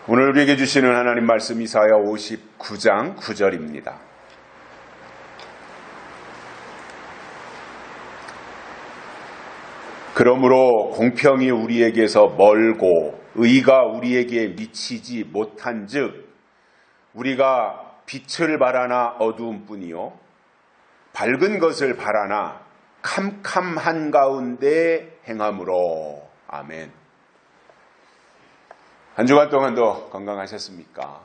오늘 우리에게 주시는 하나님 말씀 이사야 59장 9절입니다. 그러므로 공평이 우리에게서 멀고 의가 우리에게 미치지 못한즉 우리가 빛을 바라나 어두운 뿐이요 밝은 것을 바라나 캄캄한 가운데 행함으로. 아멘. 한 주간 동안도 건강하셨습니까?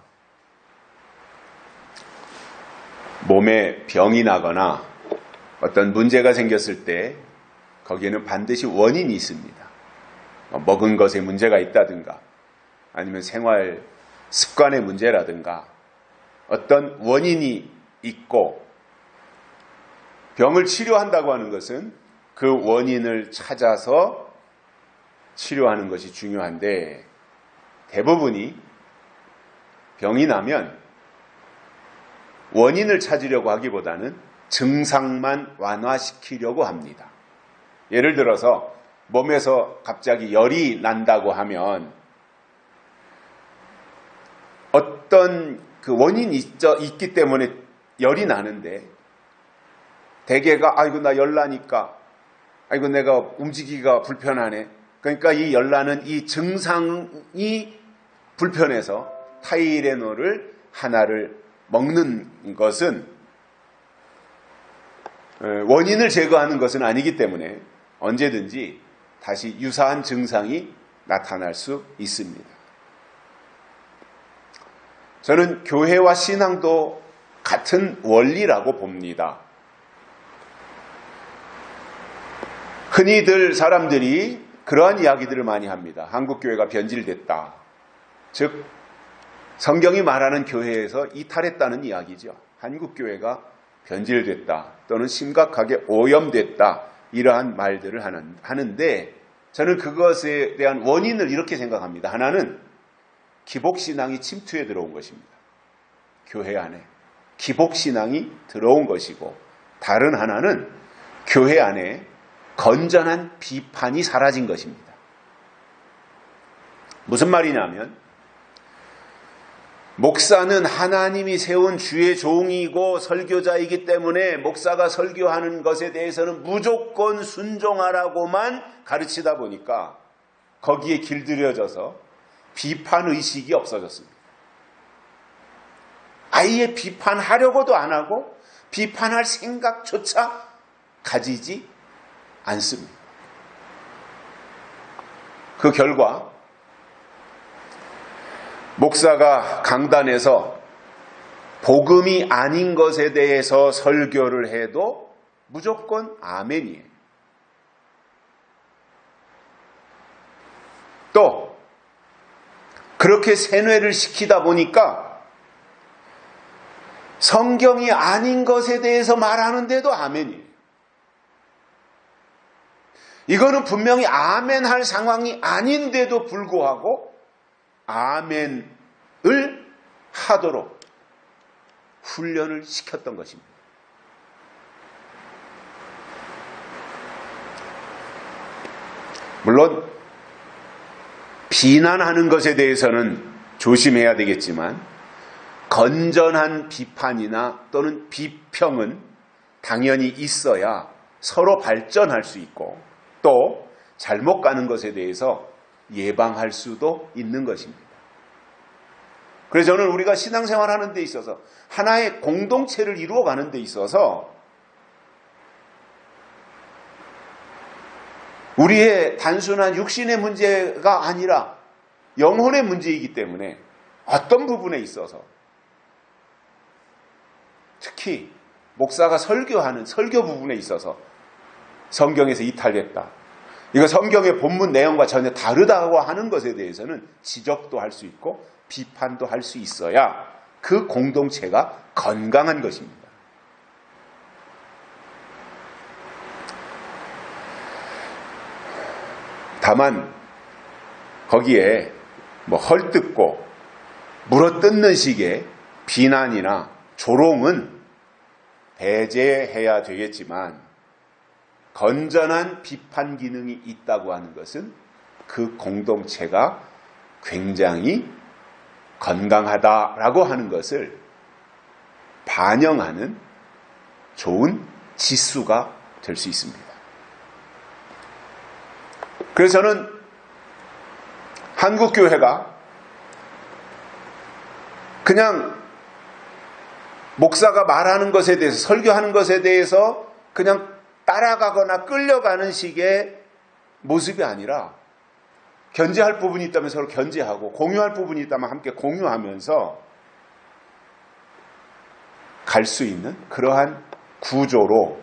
몸에 병이 나거나 어떤 문제가 생겼을 때 거기에는 반드시 원인이 있습니다. 먹은 것에 문제가 있다든가 아니면 생활 습관의 문제라든가 어떤 원인이 있고, 병을 치료한다고 하는 것은 그 원인을 찾아서 치료하는 것이 중요한데, 대부분이 병이 나면 원인을 찾으려고 하기보다는 증상만 완화시키려고 합니다. 예를 들어서 몸에서 갑자기 열이 난다고 하면 어떤 그 원인이 있기 때문에 열이 나는데, 대개가 아이고 나 열나니까 아이고 내가 움직이기가 불편하네. 그러니까 이 열나는 이 증상이 불편해서 타이레놀을 하나를 먹는 것은 원인을 제거하는 것은 아니기 때문에 언제든지 다시 유사한 증상이 나타날 수 있습니다. 저는 교회와 신앙도 같은 원리라고 봅니다. 흔히들 사람들이 그러한 이야기들을 많이 합니다. 한국교회가 변질됐다. 즉 성경이 말하는 교회에서 이탈했다는 이야기죠. 한국교회가 변질됐다 또는 심각하게 오염됐다, 이러한 말들을 하는데, 저는 그것에 대한 원인을 이렇게 생각합니다. 하나는 기복신앙이 침투해 들어온 것입니다. 교회 안에 기복신앙이 들어온 것이고, 다른 하나는 교회 안에 건전한 비판이 사라진 것입니다. 무슨 말이냐면, 목사는 하나님이 세운 주의 종이고 설교자이기 때문에 목사가 설교하는 것에 대해서는 무조건 순종하라고만 가르치다 보니까 거기에 길들여져서 비판의식이 없어졌습니다. 아예 비판하려고도 안 하고 비판할 생각조차 가지지 않습니다. 그 결과 목사가 강단에서 복음이 아닌 것에 대해서 설교를 해도 무조건 아멘이에요. 또 그렇게 세뇌를 시키다 보니까 성경이 아닌 것에 대해서 말하는데도 아멘이에요. 이거는 분명히 아멘할 상황이 아닌데도 불구하고 아멘을 하도록 훈련을 시켰던 것입니다. 물론 비난하는 것에 대해서는 조심해야 되겠지만 건전한 비판이나 또는 비평은 당연히 있어야 서로 발전할 수 있고, 또 잘못 가는 것에 대해서 예방할 수도 있는 것입니다. 그래서 저는 우리가 신앙생활하는 데 있어서 하나의 공동체를 이루어가는 데 있어서 우리의 단순한 육신의 문제가 아니라 영혼의 문제이기 때문에 어떤 부분에 있어서, 특히 목사가 설교하는 설교 부분에 있어서 성경에서 이탈됐다, 이거 성경의 본문 내용과 전혀 다르다고 하는 것에 대해서는 지적도 할 수 있고 비판도 할 수 있어야 그 공동체가 건강한 것입니다. 다만 거기에 헐뜯고 물어뜯는 식의 비난이나 조롱은 배제해야 되겠지만, 건전한 비판 기능이 있다고 하는 것은 그 공동체가 굉장히 건강하다라고 하는 것을 반영하는 좋은 지수가 될 수 있습니다. 그래서 저는 한국교회가 그냥 목사가 말하는 것에 대해서, 설교하는 것에 대해서 그냥 따라가거나 끌려가는 식의 모습이 아니라 견제할 부분이 있다면 서로 견제하고 공유할 부분이 있다면 함께 공유하면서 갈 수 있는 그러한 구조로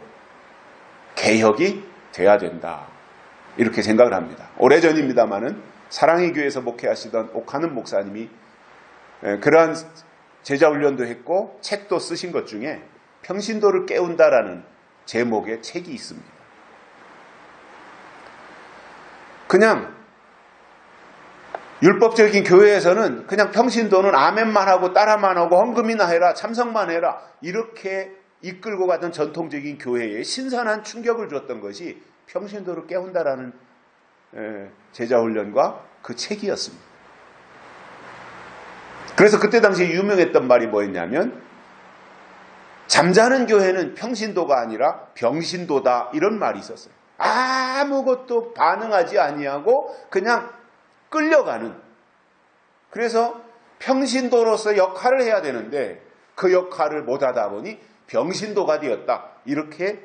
개혁이 돼야 된다. 이렇게 생각을 합니다. 오래전입니다마는 사랑의 교회에서 목회하시던 옥하는 목사님이 그러한 제자훈련도 했고 책도 쓰신 것 중에 평신도를 깨운다라는 제목의 책이 있습니다. 그냥 율법적인 교회에서는 그냥 평신도는 아멘만 하고 따라만 하고 헌금이나 해라, 참석만 해라, 이렇게 이끌고 가던 전통적인 교회에 신선한 충격을 줬던 것이 평신도를 깨운다라는 제자훈련과 그 책이었습니다. 그래서 그때 당시에 유명했던 말이 뭐였냐면 잠자는 교회는 평신도가 아니라 병신도다, 이런 말이 있었어요. 아무것도 반응하지 아니하고 그냥 끌려가는. 그래서 평신도로서 역할을 해야 되는데 그 역할을 못하다 보니 병신도가 되었다, 이렇게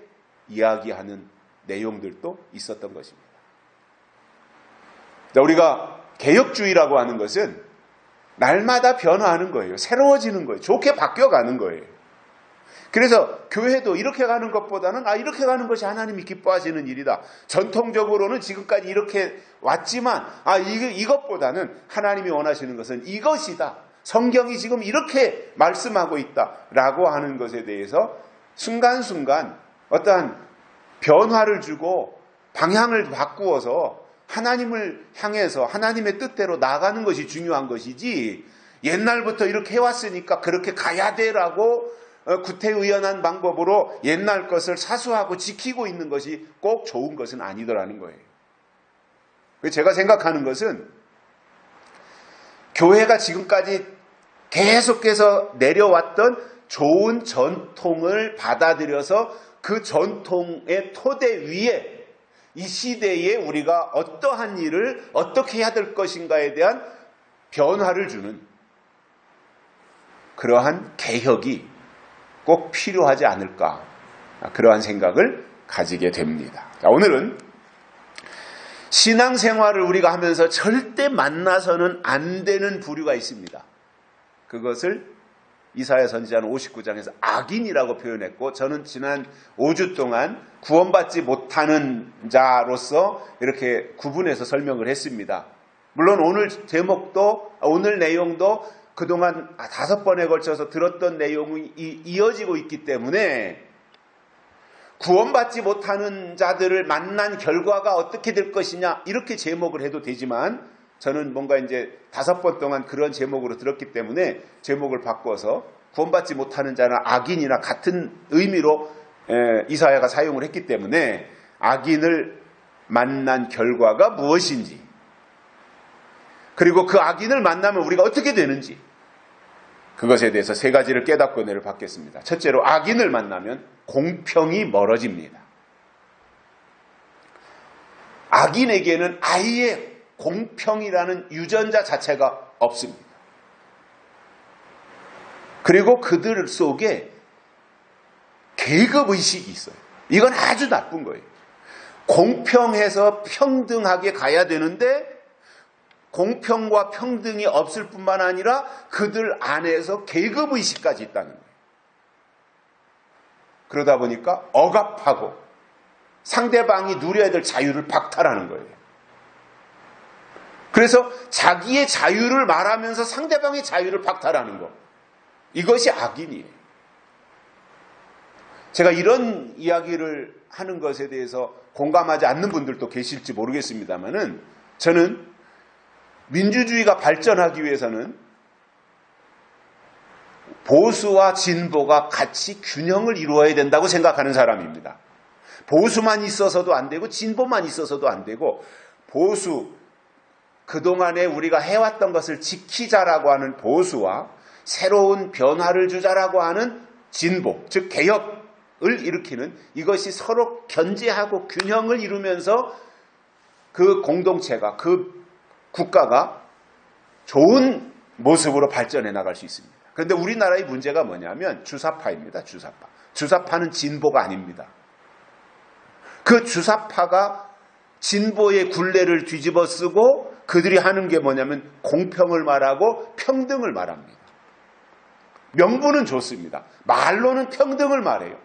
이야기하는 내용들도 있었던 것입니다. 우리가 개혁주의라고 하는 것은 날마다 변화하는 거예요. 새로워지는 거예요. 좋게 바뀌어가는 거예요. 그래서 교회도 이렇게 가는 것보다는 이렇게 가는 것이 하나님이 기뻐하시는 일이다. 전통적으로는 지금까지 이렇게 왔지만 이것보다는 하나님이 원하시는 것은 이것이다. 성경이 지금 이렇게 말씀하고 있다라고 하는 것에 대해서 순간순간 어떠한 변화를 주고 방향을 바꾸어서 하나님을 향해서 하나님의 뜻대로 나아가는 것이 중요한 것이지, 옛날부터 이렇게 해왔으니까 그렇게 가야 되라고 구태의연한 방법으로 옛날 것을 사수하고 지키고 있는 것이 꼭 좋은 것은 아니더라는 거예요. 제가 생각하는 것은 교회가 지금까지 계속해서 내려왔던 좋은 전통을 받아들여서 그 전통의 토대 위에 이 시대에 우리가 어떠한 일을 어떻게 해야 될 것인가에 대한 변화를 주는 그러한 개혁이 꼭 필요하지 않을까, 그러한 생각을 가지게 됩니다. 자, 오늘은 신앙생활을 우리가 하면서 절대 만나서는 안 되는 부류가 있습니다. 그것을 이사야 선지자는 59장에서 악인이라고 표현했고, 저는 지난 5주 동안 구원받지 못하는 자로서 이렇게 구분해서 설명을 했습니다. 물론 오늘 제목도, 오늘 내용도 그동안 5번에 걸쳐서 들었던 내용이 이어지고 있기 때문에 구원받지 못하는 자들을 만난 결과가 어떻게 될 것이냐, 이렇게 제목을 해도 되지만 저는 뭔가 이제 5번 동안 그런 제목으로 들었기 때문에 제목을 바꿔서 구원받지 못하는 자나 악인이나 같은 의미로 이사야가 사용을 했기 때문에 악인을 만난 결과가 무엇인지, 그리고 그 악인을 만나면 우리가 어떻게 되는지, 그것에 대해서 3가지를 깨닫고 은혜를 받겠습니다. 첫째로, 악인을 만나면 공평이 멀어집니다. 악인에게는 아예 공평이라는 유전자 자체가 없습니다. 그리고 그들 속에 계급의식이 있어요. 이건 아주 나쁜 거예요. 공평해서 평등하게 가야 되는데 공평과 평등이 없을 뿐만 아니라 그들 안에서 계급의식까지 있다는 거예요. 그러다 보니까 억압하고 상대방이 누려야 될 자유를 박탈하는 거예요. 그래서 자기의 자유를 말하면서 상대방의 자유를 박탈하는 것, 이것이 악인이에요. 제가 이런 이야기를 하는 것에 대해서 공감하지 않는 분들도 계실지 모르겠습니다만은, 저는 민주주의가 발전하기 위해서는 보수와 진보가 같이 균형을 이루어야 된다고 생각하는 사람입니다. 보수만 있어서도 안 되고 진보만 있어서도 안 되고, 보수, 그동안에 우리가 해왔던 것을 지키자라고 하는 보수와 새로운 변화를 주자라고 하는 진보, 즉 개혁을 일으키는, 이것이 서로 견제하고 균형을 이루면서 그 공동체가, 그 국가가 좋은 모습으로 발전해 나갈 수 있습니다. 그런데 우리나라의 문제가 뭐냐면 주사파입니다. 주사파. 주사파는 진보가 아닙니다. 그 주사파가 진보의 굴레를 뒤집어 쓰고 그들이 하는 게 뭐냐면 공평을 말하고 평등을 말합니다. 명분은 좋습니다. 말로는 평등을 말해요.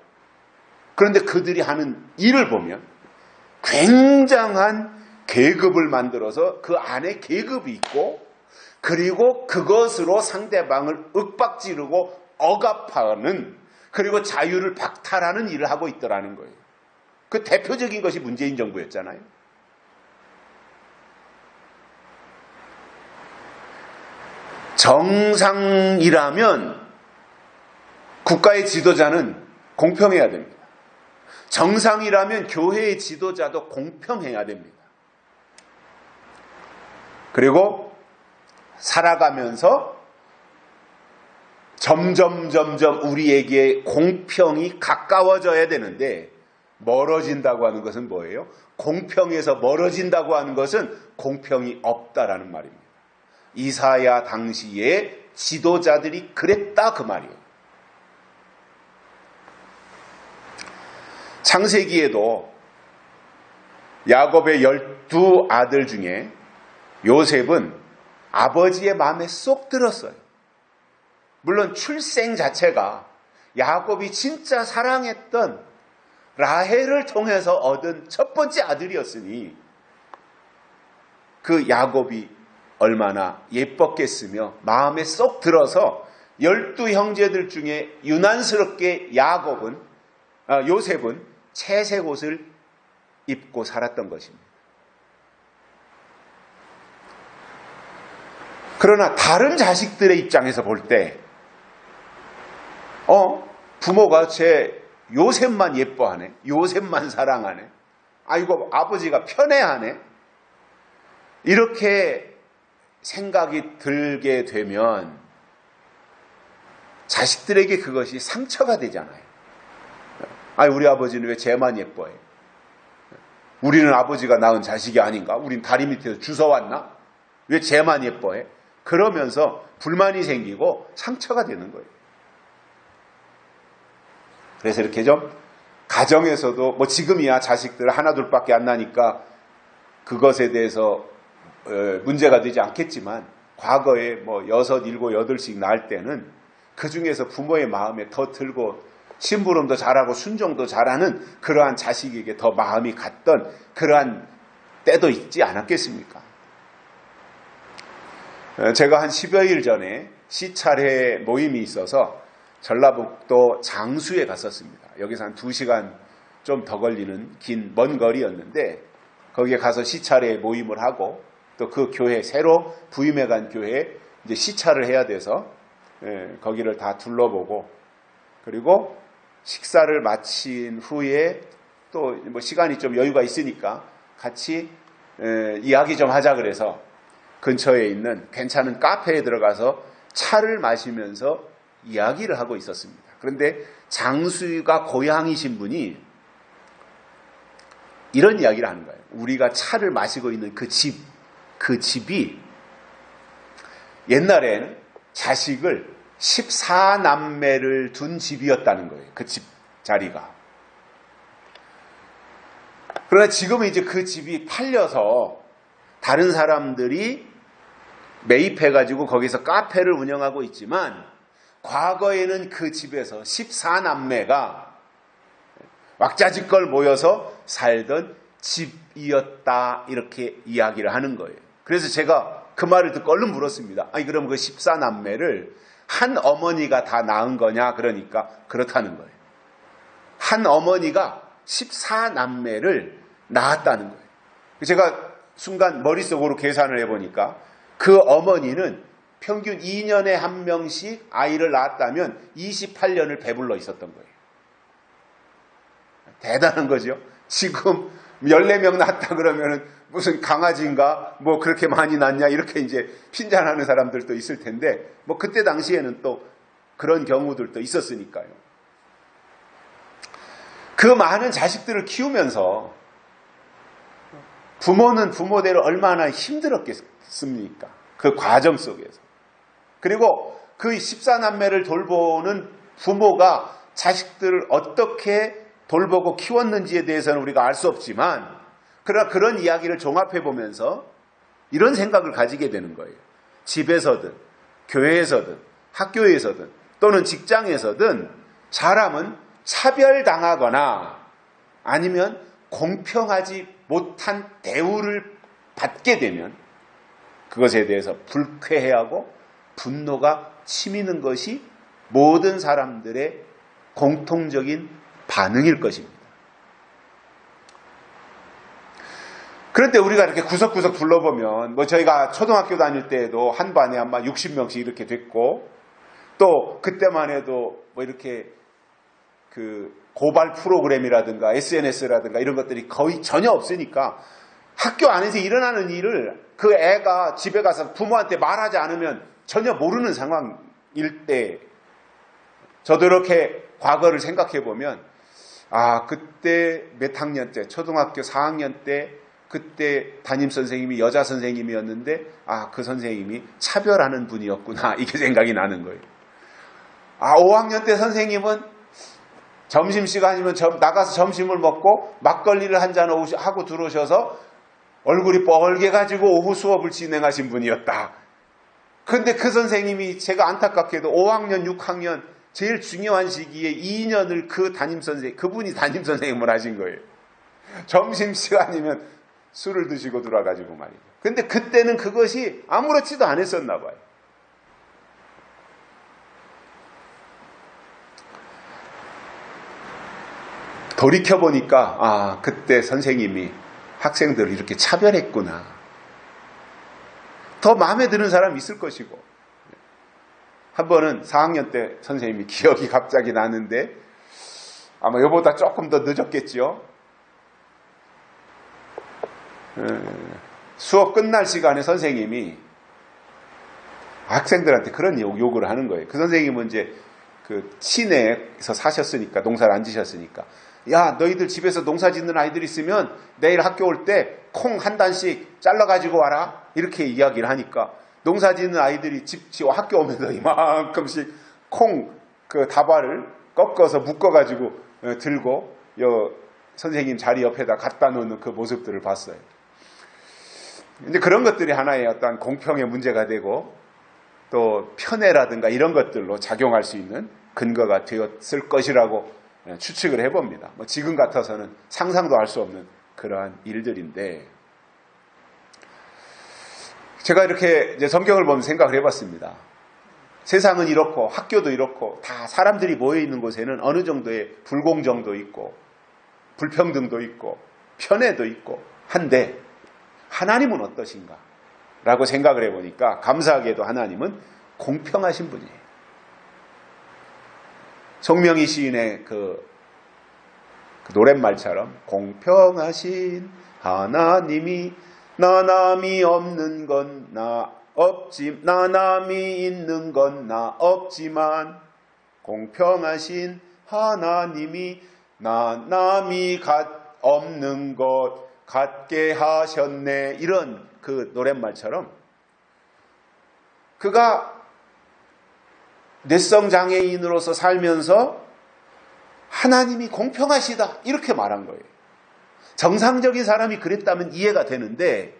그런데 그들이 하는 일을 보면 굉장한 계급을 만들어서 그 안에 계급이 있고, 그리고 그것으로 상대방을 윽박지르고 억압하는, 그리고 자유를 박탈하는 일을 하고 있더라는 거예요. 그 대표적인 것이 문재인 정부였잖아요. 정상이라면 국가의 지도자는 공평해야 됩니다. 정상이라면 교회의 지도자도 공평해야 됩니다. 그리고 살아가면서 점점 우리에게 공평이 가까워져야 되는데, 멀어진다고 하는 것은 뭐예요? 공평에서 멀어진다고 하는 것은 공평이 없다라는 말입니다. 이사야 당시에 지도자들이 그랬다, 그 말이에요. 창세기에도 야곱의 12 아들 중에 요셉은 아버지의 마음에 쏙 들었어요. 물론 출생 자체가 야곱이 진짜 사랑했던 라헬을 통해서 얻은 첫 번째 아들이었으니 그 야곱이 얼마나 예뻤겠으며 마음에 쏙 들어서 12 형제들 중에 유난스럽게 요셉은 채색 옷을 입고 살았던 것입니다. 그러나 다른 자식들의 입장에서 볼 때 부모가 제 요셉만 예뻐하네, 요셉만 사랑하네, 아이고 아버지가 편애하네, 이렇게 생각이 들게 되면 자식들에게 그것이 상처가 되잖아요. 우리 아버지는 왜 쟤만 예뻐해? 우리는 아버지가 낳은 자식이 아닌가? 우린 다리 밑에서 주워왔나? 왜 쟤만 예뻐해? 그러면서 불만이 생기고 상처가 되는 거예요. 그래서 이렇게 좀 가정에서도 지금이야 자식들 하나 둘밖에 안 나니까 그것에 대해서 문제가 되지 않겠지만, 과거에 6, 7, 8씩 낳을 때는 그 중에서 부모의 마음에 더 들고 심부름도 잘하고 순종도 잘하는 그러한 자식에게 더 마음이 갔던 그러한 때도 있지 않았겠습니까? 제가 한 10여일 전에 시찰회 모임이 있어서 전라북도 장수에 갔었습니다. 여기서 한 2시간 좀 더 걸리는 먼 거리였는데, 거기에 가서 시찰회 모임을 하고 또 그 교회, 새로 부임해 간 교회에 이제 시찰을 해야 돼서 거기를 다 둘러보고, 그리고 식사를 마친 후에 또 시간이 좀 여유가 있으니까 같이 이야기 좀 하자 그래서 근처에 있는 괜찮은 카페에 들어가서 차를 마시면서 이야기를 하고 있었습니다. 그런데 장수가 고향이신 분이 이런 이야기를 하는 거예요. 우리가 차를 마시고 있는 그 집이 옛날엔 자식을 14남매를 둔 집이었다는 거예요. 그 집 자리가. 그러나 지금은 이제 그 집이 팔려서 다른 사람들이 매입해가지고 거기서 카페를 운영하고 있지만, 과거에는 그 집에서 14남매가 왁자지껄 모여서 살던 집이었다, 이렇게 이야기를 하는 거예요. 그래서 제가 그 말을 듣고 얼른 물었습니다. 그럼 그 14남매를 한 어머니가 다 낳은 거냐? 그러니까 그렇다는 거예요. 한 어머니가 14남매를 낳았다는 거예요. 제가 순간 머릿속으로 계산을 해보니까 그 어머니는 평균 2년에 한 명씩 아이를 낳았다면 28년을 배불러 있었던 거예요. 대단한 거죠. 지금 14명 낳았다 그러면 무슨 강아지인가 뭐 그렇게 많이 낳냐 이렇게 이제 핀잔하는 사람들도 있을 텐데 뭐 그때 당시에는 또 그런 경우들도 있었으니까요. 그 많은 자식들을 키우면서 부모는 부모대로 얼마나 힘들었겠습니까? 그 과정 속에서. 그리고 그 14남매를 돌보는 부모가 자식들을 어떻게 돌보고 키웠는지에 대해서는 우리가 알 수 없지만 그러나 그런 이야기를 종합해 보면서 이런 생각을 가지게 되는 거예요. 집에서든 교회에서든 학교에서든 또는 직장에서든 사람은 차별당하거나 아니면 공평하지 못한 대우를 받게 되면 그것에 대해서 불쾌해하고 분노가 치미는 것이 모든 사람들의 공통적인 반응일 것입니다. 그런데 우리가 이렇게 구석구석 둘러보면 뭐 저희가 초등학교 다닐 때에도 한 반에 아마 60명씩 이렇게 됐고 또 그때만 해도 뭐 이렇게 그 고발 프로그램이라든가 SNS라든가 이런 것들이 거의 전혀 없으니까 학교 안에서 일어나는 일을 그 애가 집에 가서 부모한테 말하지 않으면 전혀 모르는 상황일 때 저도 이렇게 과거를 생각해 보면 아 그때 몇 학년 때 초등학교 4학년 때 그때 담임 선생님이 여자 선생님이었는데 아 그 선생님이 차별하는 분이었구나 이게 생각이 나는 거예요. 아 5학년 때 선생님은 점심시간이면 나가서 점심을 먹고 막걸리를 한잔 하고 들어오셔서 얼굴이 뻘개가지고 오후 수업을 진행하신 분이었다. 그런데 그 선생님이 제가 안타깝게도 5학년, 6학년 제일 중요한 시기에 2년을 그분이 담임선생님을 하신 거예요. 점심시간이면 술을 드시고 들어와가지고 말이죠. 근데 그때는 그것이 아무렇지도 않았었나 봐요. 돌이켜보니까 아 그때 선생님이 학생들을 이렇게 차별했구나. 더 마음에 드는 사람이 있을 것이고 한 번은 4학년 때 선생님이 기억이 갑자기 나는데 아마 이보다 조금 더 늦었겠죠. 수업 끝날 시간에 선생님이 학생들한테 그런 요구를 하는 거예요. 그 선생님은 이제 그 시내에서 사셨으니까 농사를 안 지셨으니까 야 너희들 집에서 농사 짓는 아이들 있으면 내일 학교 올 때 콩 한 단씩 잘라가지고 와라 이렇게 이야기를 하니까 농사 짓는 아이들이 학교 오면서 이만큼씩 콩 그 다발을 꺾어서 묶어가지고 들고 선생님 자리 옆에다 갖다 놓는 그 모습들을 봤어요. 근데 그런 것들이 하나의 어떤 공평의 문제가 되고 또 편애라든가 이런 것들로 작용할 수 있는 근거가 되었을 것이라고 추측을 해봅니다. 뭐 지금 같아서는 상상도 할 수 없는 그러한 일들인데 제가 이렇게 이제 성경을 보면 생각을 해봤습니다. 세상은 이렇고 학교도 이렇고 다 사람들이 모여 있는 곳에는 어느 정도의 불공정도 있고 불평등도 있고 편애도 있고 한데 하나님은 어떠신가? 라고 생각을 해보니까 감사하게도 하나님은 공평하신 분이에요. 송명희 시인의 그 노랫말처럼 공평하신 하나님이 나남이 없는 건 나남이 있는 건 나 없지만 공평하신 하나님이 나남이 없는 것 같게 하셨네. 이런 그 노랫말처럼 그가 뇌성장애인으로서 살면서 하나님이 공평하시다 이렇게 말한 거예요. 정상적인 사람이 그랬다면 이해가 되는데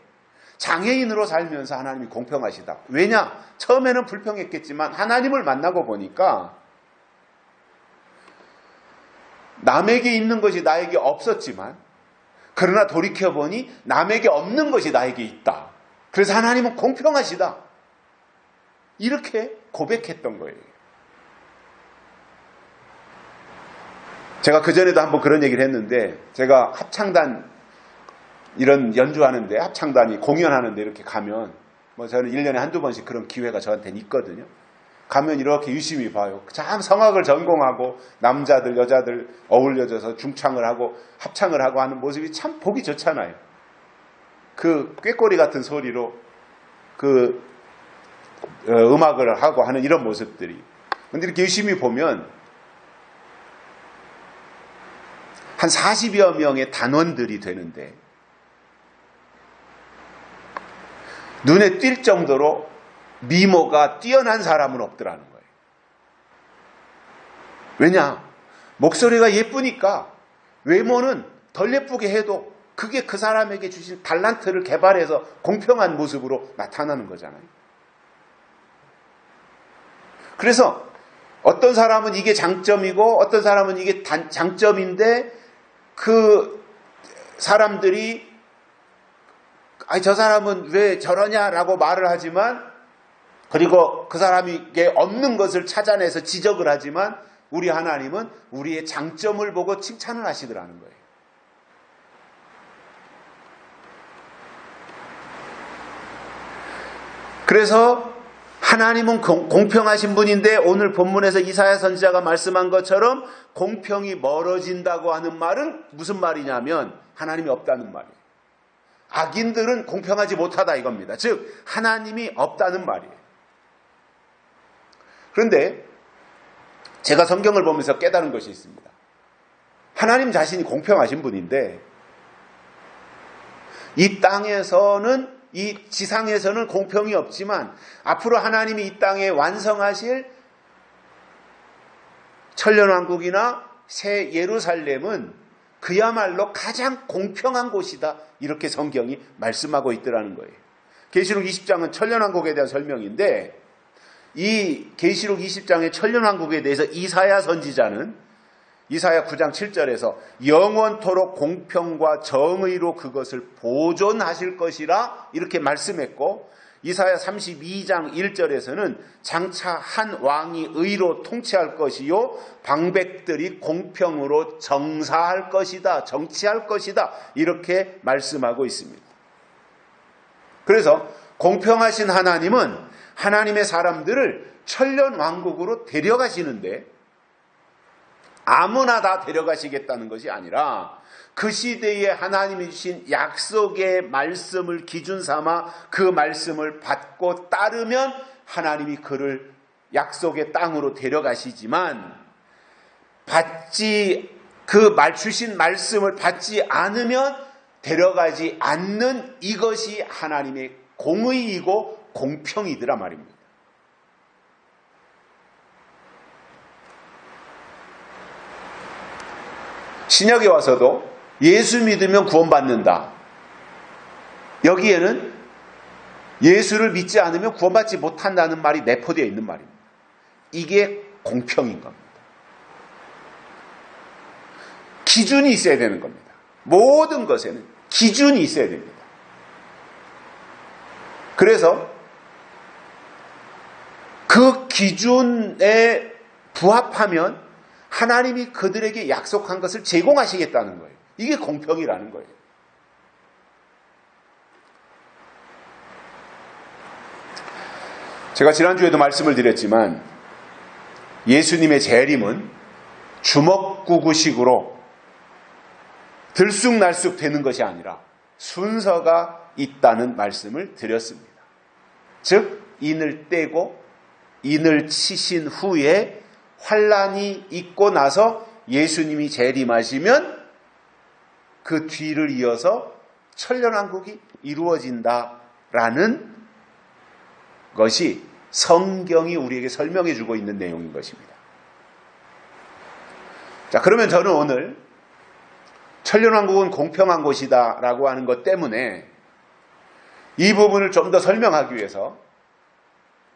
장애인으로 살면서 하나님이 공평하시다. 왜냐? 처음에는 불평했겠지만 하나님을 만나고 보니까 남에게 있는 것이 나에게 없었지만 그러나 돌이켜보니 남에게 없는 것이 나에게 있다. 그래서 하나님은 공평하시다. 이렇게 고백했던 거예요. 제가 그전에도 한번 그런 얘기를 했는데 제가 합창단 이런 연주하는데 합창단이 공연하는데 이렇게 가면 뭐 저는 1년에 한두 번씩 그런 기회가 저한테는 있거든요. 가면 이렇게 유심히 봐요. 참 성악을 전공하고 남자들 여자들 어울려져서 중창을 하고 합창을 하고 하는 모습이 참 보기 좋잖아요. 그 꾀꼬리 같은 소리로 음악을 하고 하는 이런 모습들이. 근데 이렇게 유심히 보면 한 40여 명의 단원들이 되는데 눈에 띌 정도로 미모가 뛰어난 사람은 없더라는 거예요. 왜냐? 목소리가 예쁘니까 외모는 덜 예쁘게 해도 그게 그 사람에게 주신 달란트를 개발해서 공평한 모습으로 나타나는 거잖아요. 그래서 어떤 사람은 이게 장점이고 어떤 사람은 이게 장점인데 그 사람들이 저 사람은 왜 저러냐라고 말을 하지만 그리고 그 사람에게 없는 것을 찾아내서 지적을 하지만 우리 하나님은 우리의 장점을 보고 칭찬을 하시더라는 거예요. 그래서 하나님은 공평하신 분인데 오늘 본문에서 이사야 선지자가 말씀한 것처럼 공평이 멀어진다고 하는 말은 무슨 말이냐면 하나님이 없다는 말이에요. 악인들은 공평하지 못하다 이겁니다. 즉 하나님이 없다는 말이에요. 그런데 제가 성경을 보면서 깨달은 것이 있습니다. 하나님 자신이 공평하신 분인데 이 땅에서는 이 지상에서는 공평이 없지만 앞으로 하나님이 이 땅에 완성하실 천년왕국이나 새 예루살렘은 그야말로 가장 공평한 곳이다. 이렇게 성경이 말씀하고 있더라는 거예요. 계시록 20장은 천년왕국에 대한 설명인데 이 계시록 20장의 천년왕국에 대해서 이사야 선지자는 이사야 9장 7절에서 영원토록 공평과 정의로 그것을 보존하실 것이라 이렇게 말씀했고 이사야 32장 1절에서는 장차 한 왕이 의로 통치할 것이요 방백들이 공평으로 정사할 것이다, 정치할 것이다 이렇게 말씀하고 있습니다. 그래서 공평하신 하나님은 하나님의 사람들을 천년왕국으로 데려가시는데 아무나 다 데려가시겠다는 것이 아니라 그 시대에 하나님이 주신 약속의 말씀을 기준 삼아 그 말씀을 받고 따르면 하나님이 그를 약속의 땅으로 데려가시지만 주신 말씀을 받지 않으면 데려가지 않는 이것이 하나님의 공의이고 공평이더라 말입니다. 신약에 와서도 예수 믿으면 구원받는다. 여기에는 예수를 믿지 않으면 구원받지 못한다는 말이 내포되어 있는 말입니다. 이게 공평인 겁니다. 기준이 있어야 되는 겁니다. 모든 것에는 기준이 있어야 됩니다. 그래서 그 기준에 부합하면 하나님이 그들에게 약속한 것을 제공하시겠다는 거예요. 이게 공평이라는 거예요. 제가 지난주에도 말씀을 드렸지만 예수님의 재림은 주먹구구식으로 들쑥날쑥 되는 것이 아니라 순서가 있다는 말씀을 드렸습니다. 즉 인을 떼고 인을 치신 후에 환란이 있고 나서 예수님이 재림하시면 그 뒤를 이어서 천년왕국이 이루어진다라는 것이 성경이 우리에게 설명해 주고 있는 내용인 것입니다. 자, 그러면 저는 오늘 천년왕국은 공평한 곳이다 라고 하는 것 때문에 이 부분을 좀 더 설명하기 위해서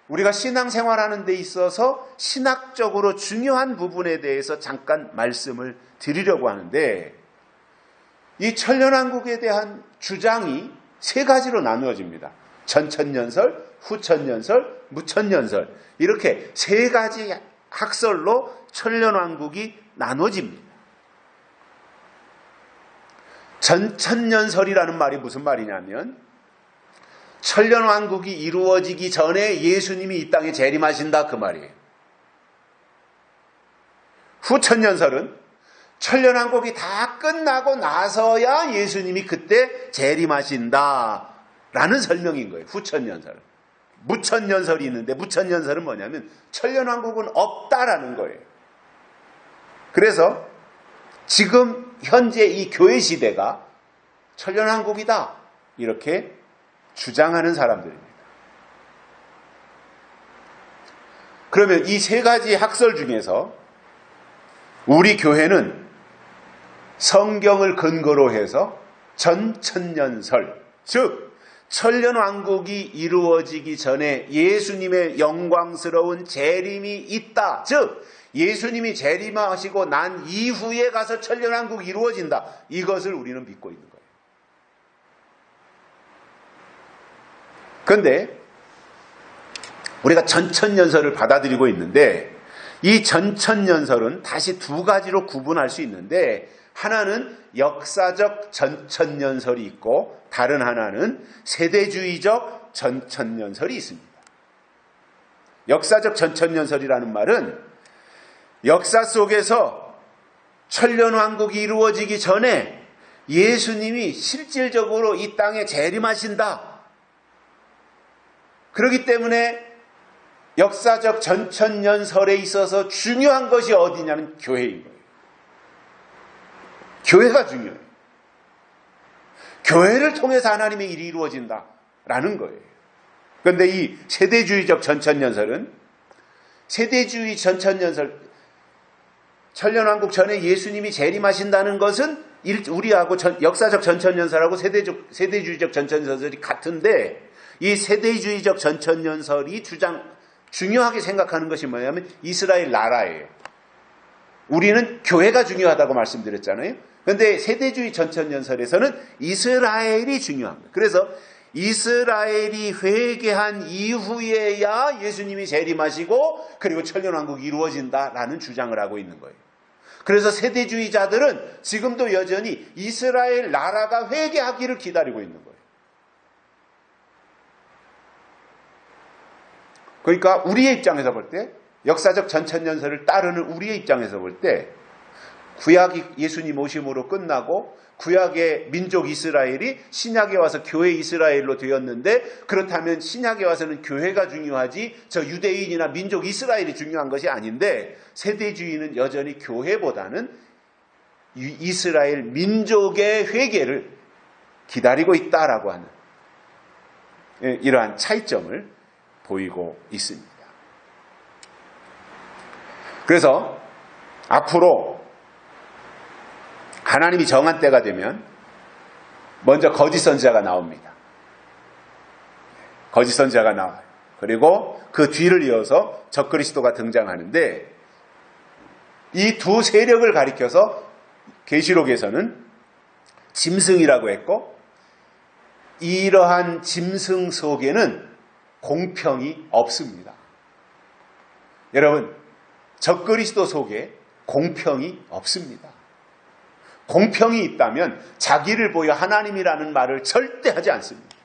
우리가 신앙생활하는 데 있어서 신학적으로 중요한 부분에 대해서 잠깐 말씀을 드리려고 하는데 이 천년왕국에 대한 주장이 세 가지로 나누어집니다. 전천년설, 후천년설, 무천년설 이렇게 세 가지 학설로 천년왕국이 나눠집니다. 전천년설이라는 말이 무슨 말이냐면 천년왕국이 이루어지기 전에 예수님이 이 땅에 재림하신다 그 말이에요. 후천년설은 천년왕국이 다 끝나고 나서야 예수님이 그때 재림하신다라는 설명인 거예요. 후천년설. 무천년설이 있는데 무천년설은 뭐냐면 천년왕국은 없다라는 거예요. 그래서 지금 현재 이 교회 시대가 천년왕국이다 이렇게 주장하는 사람들입니다. 그러면 이 세 가지 학설 중에서 우리 교회는 성경을 근거로 해서 전천년설, 즉 천년왕국이 이루어지기 전에 예수님의 영광스러운 재림이 있다. 즉 예수님이 재림하시고 난 이후에 가서 천년왕국이 이루어진다. 이것을 우리는 믿고 있는 거예요. 그런데 우리가 전천년설을 받아들이고 있는데 이 전천년설은 다시 두 가지로 구분할 수 있는데 하나는 역사적 전천년설이 있고 다른 하나는 세대주의적 전천년설이 있습니다. 역사적 전천년설이라는 말은 역사 속에서 천년왕국이 이루어지기 전에 예수님이 실질적으로 이 땅에 재림하신다. 그렇기 때문에 역사적 전천년설에 있어서 중요한 것이 어디냐면 교회인 거예요. 교회가 중요해요. 교회를 통해서 하나님의 일이 이루어진다라는 거예요. 그런데 이 세대주의적 전천년설은 세대주의 전천년설, 천년왕국 전에 예수님이 재림하신다는 것은 우리하고 역사적 전천년설하고 세대주의적 전천년설이 같은데 이 세대주의적 전천년설이 중요하게 생각하는 것이 뭐냐면 이스라엘 나라예요. 우리는 교회가 중요하다고 말씀드렸잖아요. 그런데 세대주의 전천년설에서는 이스라엘이 중요한 거예요. 그래서 이스라엘이 회개한 이후에야 예수님이 재림하시고 그리고 천년왕국이 이루어진다라는 주장을 하고 있는 거예요. 그래서 세대주의자들은 지금도 여전히 이스라엘 나라가 회개하기를 기다리고 있는 거예요. 그러니까 우리의 입장에서 볼 때 역사적 전천년설을 따르는 우리의 입장에서 볼 때 구약이 예수님 오심으로 끝나고 구약의 민족 이스라엘이 신약에 와서 교회 이스라엘로 되었는데 그렇다면 신약에 와서는 교회가 중요하지 저 유대인이나 민족 이스라엘이 중요한 것이 아닌데 세대주의는 여전히 교회보다는 이스라엘 민족의 회개를 기다리고 있다라고 하는 이러한 차이점을 보이고 있습니다. 그래서 앞으로 하나님이 정한 때가 되면 먼저 거짓 선지자가 나옵니다. 거짓 선지자가 나와요. 그리고 그 뒤를 이어서 적그리스도가 등장하는데 이 두 세력을 가리켜서 계시록에서는 짐승이라고 했고 이러한 짐승 속에는 공평이 없습니다. 여러분, 적그리스도 속에 공평이 없습니다. 공평이 있다면 자기를 보여 하나님이라는 말을 절대 하지 않습니다.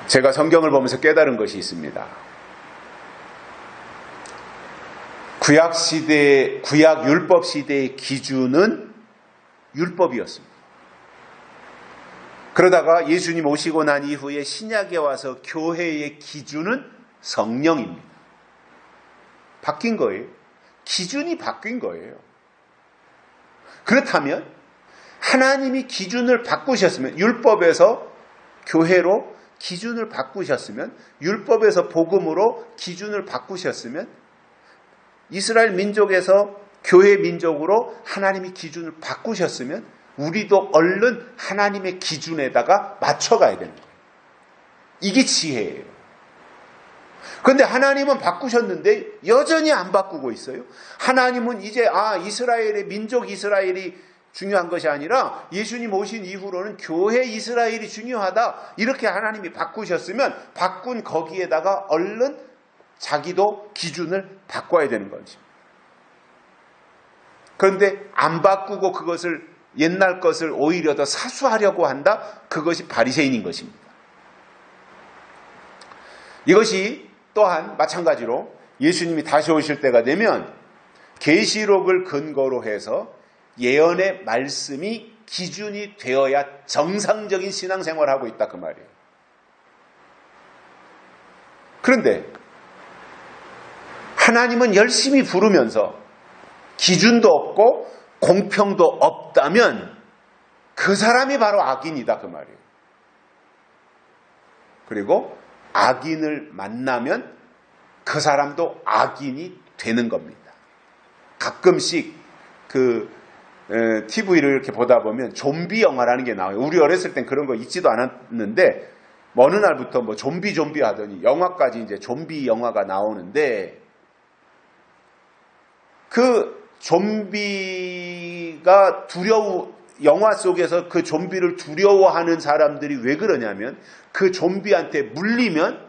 제가 성경을 보면서 깨달은 것이 있습니다. 구약 율법 시대의 기준은 율법이었습니다. 그러다가 예수님 오시고 난 이후에 신약에 와서 교회의 기준은 성령입니다. 바뀐 거예요. 기준이 바뀐 거예요. 그렇다면 하나님이 기준을 바꾸셨으면 율법에서 교회로 기준을 바꾸셨으면 율법에서 복음으로 기준을 바꾸셨으면 이스라엘 민족에서 교회 민족으로 하나님이 기준을 바꾸셨으면 우리도 얼른 하나님의 기준에다가 맞춰가야 되는 거예요. 이게 지혜예요. 그런데 하나님은 바꾸셨는데 여전히 안 바꾸고 있어요. 하나님은 이제 이스라엘의 민족 이스라엘이 중요한 것이 아니라 예수님 오신 이후로는 교회 이스라엘이 중요하다. 이렇게 하나님이 바꾸셨으면 바꾼 거기에다가 얼른 자기도 기준을 바꿔야 되는 거지. 그런데 안 바꾸고 그것을 옛날 것을 오히려 더 사수하려고 한다. 그것이 바리새인인 것입니다. 이것이 또한 마찬가지로 예수님이 다시 오실 때가 되면 계시록을 근거로 해서 예언의 말씀이 기준이 되어야 정상적인 신앙생활을 하고 있다 그 말이에요. 그런데 하나님은 열심히 부르면서 기준도 없고 공평도 없다면 그 사람이 바로 악인이다 그 말이에요. 그리고 악인을 만나면 그 사람도 악인이 되는 겁니다. 가끔씩 TV를 이렇게 보다 보면 좀비 영화라는 게 나와요. 우리 어렸을 땐 그런 거 있지도 않았는데 어느 날부터 뭐 좀비 하더니 영화까지 이제 좀비 영화가 나오는데 그 좀비가 영화 속에서 그 좀비를 두려워하는 사람들이 왜 그러냐면 그 좀비한테 물리면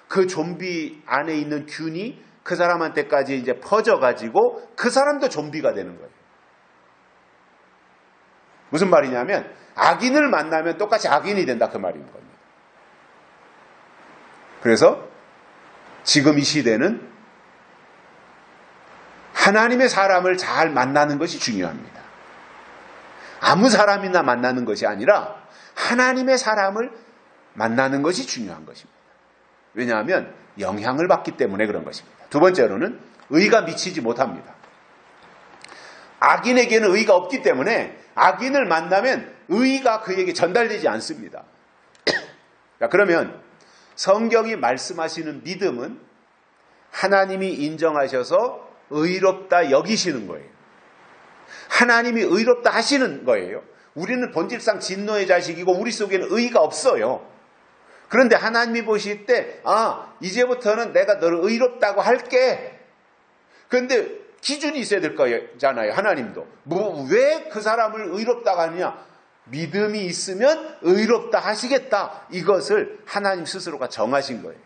그 좀비 안에 있는 균이 그 사람한테까지 이제 퍼져가지고 그 사람도 좀비가 되는 거예요. 무슨 말이냐면 악인을 만나면 똑같이 악인이 된다 그 말인 겁니다. 그래서 지금 이 시대는 하나님의 사람을 잘 만나는 것이 중요합니다. 아무 사람이나 만나는 것이 아니라 하나님의 사람을 만나는 것이 중요한 것입니다. 왜냐하면 영향을 받기 때문에 그런 것입니다. 두 번째로는 의가 미치지 못합니다. 악인에게는 의가 없기 때문에 악인을 만나면 의가 그에게 전달되지 않습니다. 자, 그러면 성경이 말씀하시는 믿음은 하나님이 인정하셔서 의롭다 여기시는 거예요. 하나님이 의롭다 하시는 거예요. 우리는 본질상 진노의 자식이고 우리 속에는 의가 없어요. 그런데 하나님이 보실 때 이제부터는 내가 너를 의롭다고 할게. 그런데 기준이 있어야 될 거잖아요. 하나님도. 왜 그 사람을 의롭다고 하느냐? 믿음이 있으면 의롭다 하시겠다. 이것을 하나님 스스로가 정하신 거예요.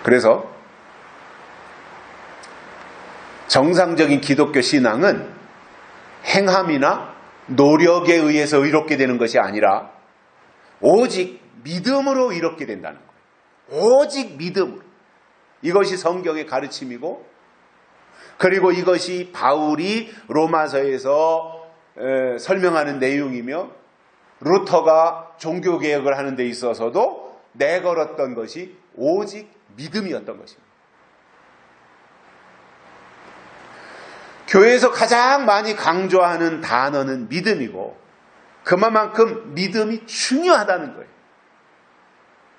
그래서 정상적인 기독교 신앙은 행함이나 노력에 의해서 의롭게 되는 것이 아니라 오직 믿음으로 의롭게 된다는 거예요. 오직 믿음으로. 이것이 성경의 가르침이고, 그리고 이것이 바울이 로마서에서 설명하는 내용이며, 루터가 종교개혁을 하는 데 있어서도 내걸었던 것이 오직 믿음이었던 것입니다. 교회에서 가장 많이 강조하는 단어는 믿음이고, 그만큼 믿음이 중요하다는 거예요.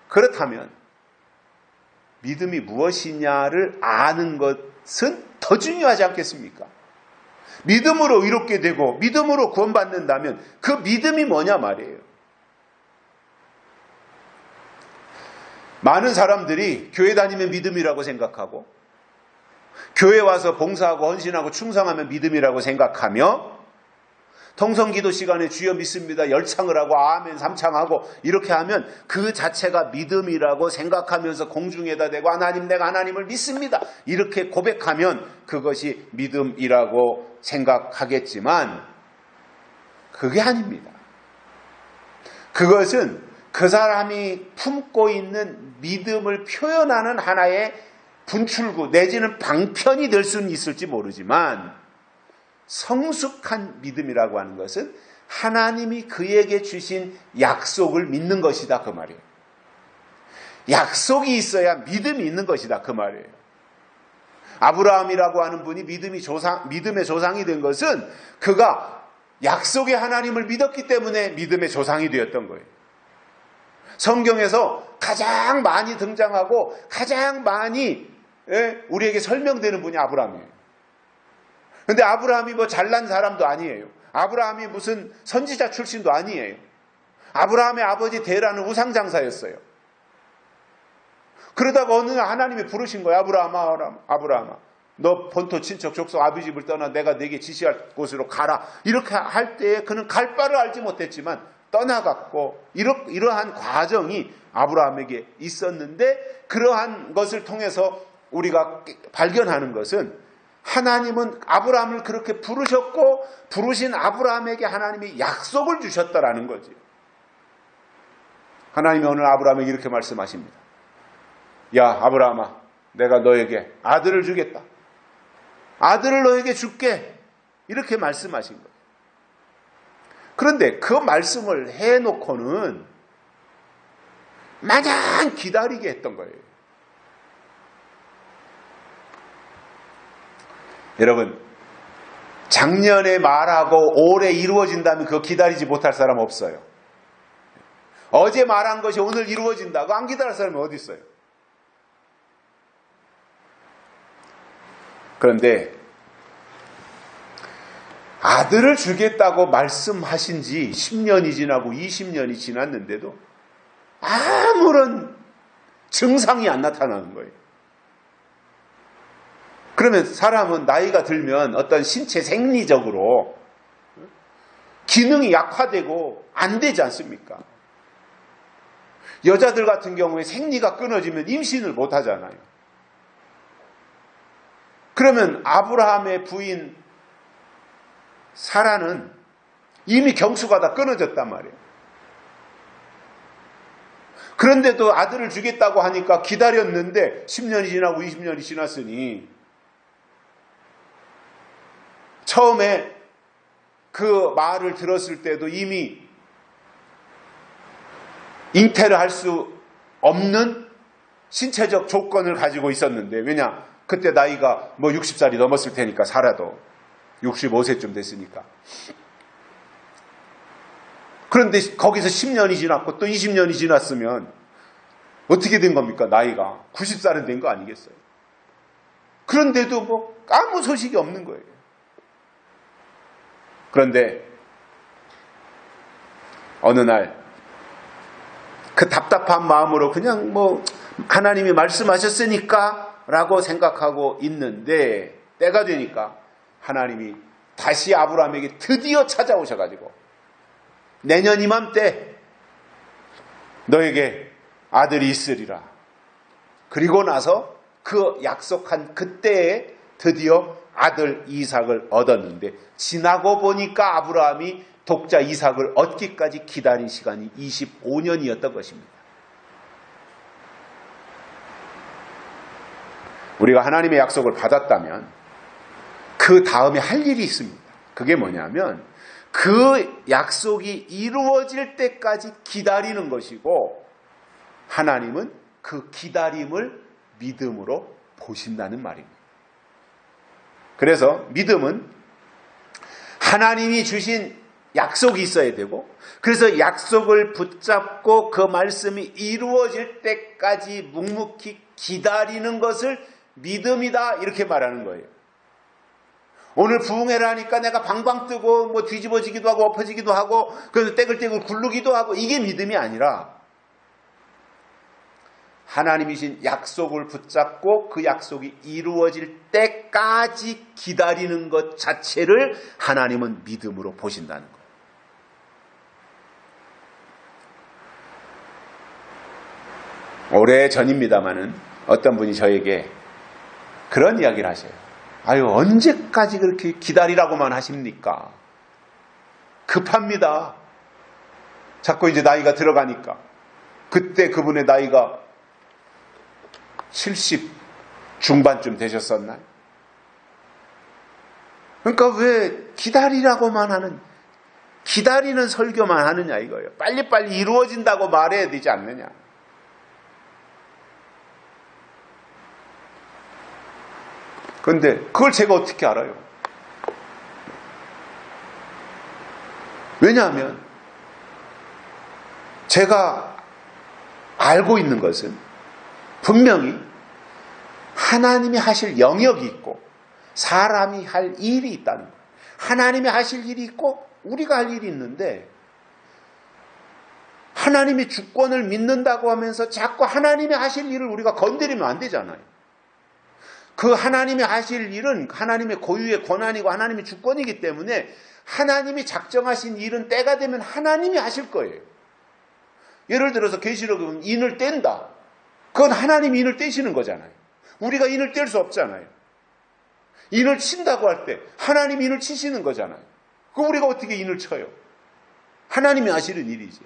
그렇다면 믿음이 무엇이냐를 아는 것은 더 중요하지 않겠습니까? 믿음으로 의롭게 되고 믿음으로 구원받는다면 그 믿음이 뭐냐 말이에요. 많은 사람들이 교회 다니면 믿음이라고 생각하고, 교회 와서 봉사하고 헌신하고 충성하면 믿음이라고 생각하며, 통성기도 시간에 주여 믿습니다 열창을 하고 아멘 삼창하고 이렇게 하면 그 자체가 믿음이라고 생각하면서 공중에다 대고 하나님, 내가 하나님을 믿습니다 이렇게 고백하면 그것이 믿음이라고 생각하겠지만 그게 아닙니다. 그것은 그 사람이 품고 있는 믿음을 표현하는 하나의 분출구 내지는 방편이 될 수는 있을지 모르지만, 성숙한 믿음이라고 하는 것은 하나님이 그에게 주신 약속을 믿는 것이다 그 말이에요. 약속이 있어야 믿음이 있는 것이다 그 말이에요. 아브라함이라고 하는 분이 믿음의 조상이 된 것은 그가 약속의 하나님을 믿었기 때문에 믿음의 조상이 되었던 거예요. 성경에서 가장 많이 등장하고 가장 많이 우리에게 설명되는 분이 아브라함이에요. 근데 아브라함이 뭐 잘난 사람도 아니에요. 아브라함이 무슨 선지자 출신도 아니에요. 아브라함의 아버지 데라는 우상장사였어요. 그러다가 어느 날 하나님이 부르신 거예요. 아브라함아, 너 본토 친척 족속 아비 집을 떠나 내가 네게 지시할 곳으로 가라. 이렇게 할 때에 그는 갈 바를 알지 못했지만 떠나갔고, 이러한 과정이 아브라함에게 있었는데, 그러한 것을 통해서 우리가 발견하는 것은 하나님은 아브라함을 그렇게 부르셨고, 부르신 아브라함에게 하나님이 약속을 주셨다라는 거죠. 하나님이 오늘 아브라함에게 이렇게 말씀하십니다. 야, 아브라함아, 내가 너에게 아들을 주겠다. 아들을 너에게 줄게. 이렇게 말씀하신 거예요. 그런데 그 말씀을 해놓고는 마냥 기다리게 했던 거예요. 여러분, 작년에 말하고 올해 이루어진다면 그거 기다리지 못할 사람 없어요. 어제 말한 것이 오늘 이루어진다고 안 기다릴 사람이 어디 있어요? 그런데 아들을 주겠다고 말씀하신 지 10년이 지나고 20년이 지났는데도 아무런 증상이 안 나타나는 거예요. 그러면 사람은 나이가 들면 어떤 신체 생리적으로 기능이 약화되고 안 되지 않습니까? 여자들 같은 경우에 생리가 끊어지면 임신을 못 하잖아요. 그러면 아브라함의 부인 사라는 이미 경수가 다 끊어졌단 말이에요. 그런데도 아들을 주겠다고 하니까 기다렸는데 10년이 지나고 20년이 지났으니 처음에 그 말을 들었을 때도 이미 잉태를 할 수 없는 신체적 조건을 가지고 있었는데, 왜냐? 그때 나이가 뭐 60살이 넘었을 테니까, 살아도 65세쯤 됐으니까. 그런데 거기서 10년이 지났고 또 20년이 지났으면 어떻게 된 겁니까? 나이가 90살은 된 거 아니겠어요? 그런데도 뭐 아무 소식이 없는 거예요. 그런데 어느 날 그 답답한 마음으로 그냥 뭐 하나님이 말씀하셨으니까 라고 생각하고 있는데, 때가 되니까 하나님이 다시 아브라함에게 드디어 찾아오셔가지고 내년 이맘때 너에게 아들이 있으리라. 그리고 나서 그 약속한 그때에 드디어 아들 이삭을 얻었는데, 지나고 보니까 아브라함이 독자 이삭을 얻기까지 기다린 시간이 25년이었던 것입니다. 우리가 하나님의 약속을 받았다면 그 다음에 할 일이 있습니다. 그게 뭐냐면 그 약속이 이루어질 때까지 기다리는 것이고, 하나님은 그 기다림을 믿음으로 보신다는 말입니다. 그래서 믿음은 하나님이 주신 약속이 있어야 되고, 그래서 약속을 붙잡고 그 말씀이 이루어질 때까지 묵묵히 기다리는 것을 믿음이다, 이렇게 말하는 거예요. 오늘 부흥회를 하니까 내가 방방 뜨고 뭐 뒤집어지기도 하고 엎어지기도 하고 그래서 떼글떼글 굴르기도 하고, 이게 믿음이 아니라 하나님이신 약속을 붙잡고 그 약속이 이루어질 때까지 기다리는 것 자체를 하나님은 믿음으로 보신다는 거예요. 오래전입니다마는 어떤 분이 저에게 그런 이야기를 하셔요. 아유, 언제까지 그렇게 기다리라고만 하십니까? 급합니다. 자꾸 이제 나이가 들어가니까. 그때 그분의 나이가 70 중반쯤 되셨었나요? 그러니까 왜 기다리라고만 하는, 기다리는 설교만 하느냐 이거예요. 빨리빨리 이루어진다고 말해야 되지 않느냐. 그런데 그걸 제가 어떻게 알아요? 왜냐하면 제가 알고 있는 것은 분명히 하나님이 하실 영역이 있고 사람이 할 일이 있다는 거예요. 하나님이 하실 일이 있고 우리가 할 일이 있는데, 하나님이 주권을 믿는다고 하면서 자꾸 하나님이 하실 일을 우리가 건드리면 안 되잖아요. 그 하나님이 하실 일은 하나님의 고유의 권한이고 하나님의 주권이기 때문에 하나님이 작정하신 일은 때가 되면 하나님이 하실 거예요. 예를 들어서 계시록에 보면 인을 뗀다. 그건 하나님이 인을 떼시는 거잖아요. 우리가 인을 뗄 수 없잖아요. 인을 친다고 할 때 하나님이 인을 치시는 거잖아요. 그럼 우리가 어떻게 인을 쳐요? 하나님이 하시는 일이지.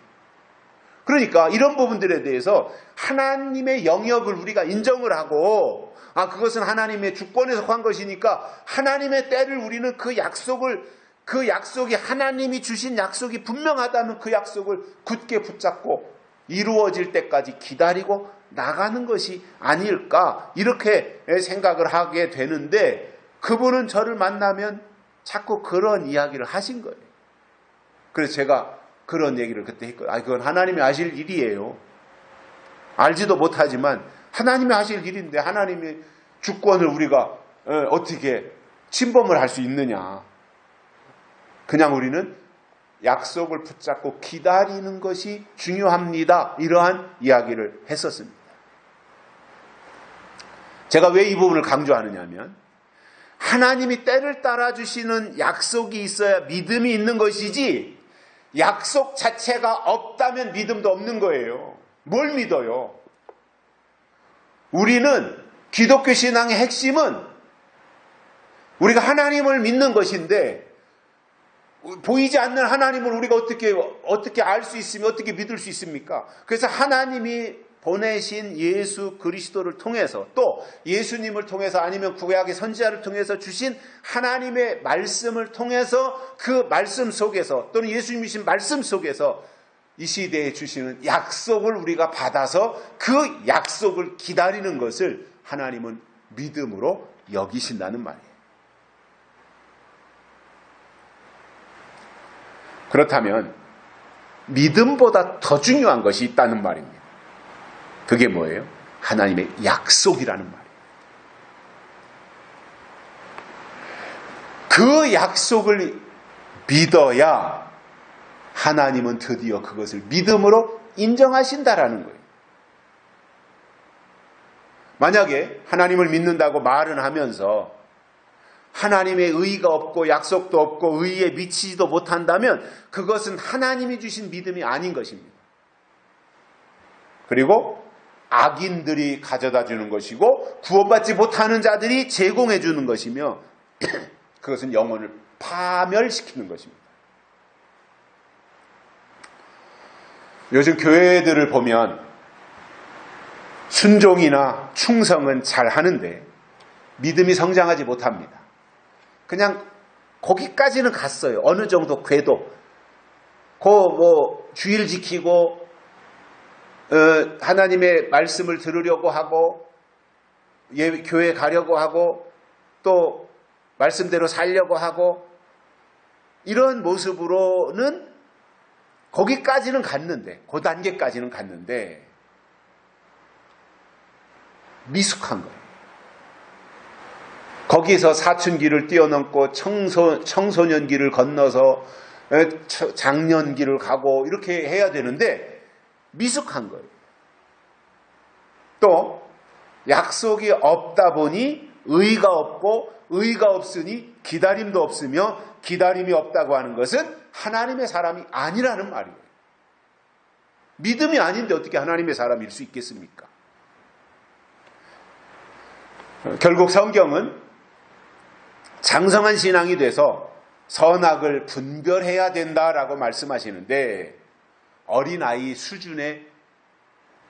그러니까 이런 부분들에 대해서 하나님의 영역을 우리가 인정을 하고, 그것은 하나님의 주권에서 한 것이니까 하나님의 때를 우리는 그 약속이 하나님이 주신 약속이 분명하다면 그 약속을 굳게 붙잡고 이루어질 때까지 기다리고 나가는 것이 아닐까, 이렇게 생각을 하게 되는데, 그분은 저를 만나면 자꾸 그런 이야기를 하신 거예요. 그래서 제가 그런 얘기를 그때 했거든요. 그건 하나님이 하실 일이에요. 알지도 못하지만 하나님이 하실 일인데 하나님의 주권을 우리가 어떻게 침범을 할 수 있느냐. 그냥 우리는 약속을 붙잡고 기다리는 것이 중요합니다. 이러한 이야기를 했었습니다. 제가 왜 이 부분을 강조하느냐 하면, 하나님이 때를 따라주시는 약속이 있어야 믿음이 있는 것이지, 약속 자체가 없다면 믿음도 없는 거예요. 뭘 믿어요? 우리는 기독교 신앙의 핵심은 우리가 하나님을 믿는 것인데, 보이지 않는 하나님을 우리가 어떻게 알 수 있으며 어떻게 믿을 수 있습니까? 그래서 하나님이 보내신 예수 그리스도를 통해서, 또 예수님을 통해서, 아니면 구약의 선지자를 통해서 주신 하나님의 말씀을 통해서, 그 말씀 속에서, 또는 예수님이 주신 말씀 속에서 이 시대에 주시는 약속을 우리가 받아서 그 약속을 기다리는 것을 하나님은 믿음으로 여기신다는 말이에요. 그렇다면 믿음보다 더 중요한 것이 있다는 말입니다. 그게 뭐예요? 하나님의 약속이라는 말이에요. 그 약속을 믿어야 하나님은 드디어 그것을 믿음으로 인정하신다라는 거예요. 만약에 하나님을 믿는다고 말은 하면서 하나님의 의의가 없고 약속도 없고 의의에 미치지도 못한다면 그것은 하나님이 주신 믿음이 아닌 것입니다. 그리고 악인들이 가져다 주는 것이고 구원받지 못하는 자들이 제공해 주는 것이며 그것은 영혼을 파멸시키는 것입니다. 요즘 교회들을 보면 순종이나 충성은 잘 하는데 믿음이 성장하지 못합니다. 그냥 거기까지는 갔어요. 어느 정도 궤도. 주일 지키고 하나님의 말씀을 들으려고 하고 교회 가려고 하고 또 말씀대로 살려고 하고 이런 모습으로는 거기까지는 갔는데, 그 단계까지는 갔는데 미숙한 거예요. 거기서 사춘기를 뛰어넘고 청소년기를 건너서 장년기를 가고 이렇게 해야 되는데 미숙한 거예요. 또 약속이 없다 보니 의의가 없고 의의가 없으니 기다림도 없으며 기다림이 없다고 하는 것은 하나님의 사람이 아니라는 말이에요. 믿음이 아닌데 어떻게 하나님의 사람일 수 있겠습니까? 결국 성경은 장성한 신앙이 돼서 선악을 분별해야 된다라고 말씀하시는데 어린아이 수준에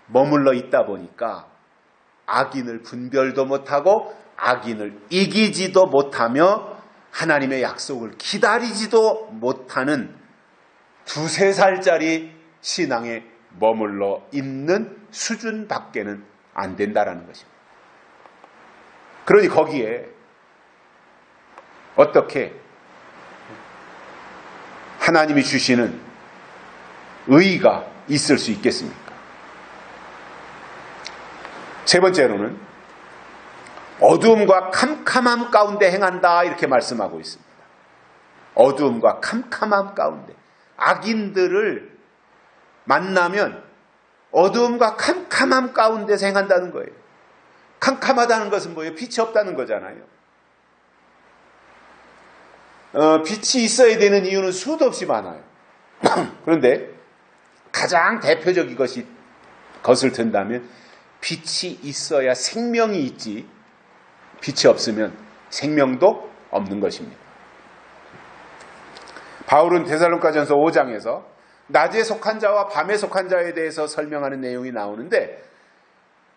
머물러 있다 보니까 악인을 분별도 못하고 악인을 이기지도 못하며 하나님의 약속을 기다리지도 못하는 2-3살짜리 신앙에 머물러 있는 수준밖에는 안 된다라는 것입니다. 그러니 거기에 어떻게 하나님이 주시는 의의가 있을 수 있겠습니까? 세 번째로는 어두움과 캄캄함 가운데 행한다 이렇게 말씀하고 있습니다. 어두움과 캄캄함 가운데 악인들을 만나면 어두움과 캄캄함 가운데서 행한다는 거예요. 캄캄하다는 것은 뭐예요? 빛이 없다는 거잖아요. 빛이 있어야 되는 이유는 수도 없이 많아요. 그런데 가장 대표적인 것을 든다면 빛이 있어야 생명이 있지 빛이 없으면 생명도 없는 것입니다. 바울은 데살로니가전서 5장에서 낮에 속한 자와 밤에 속한 자에 대해서 설명하는 내용이 나오는데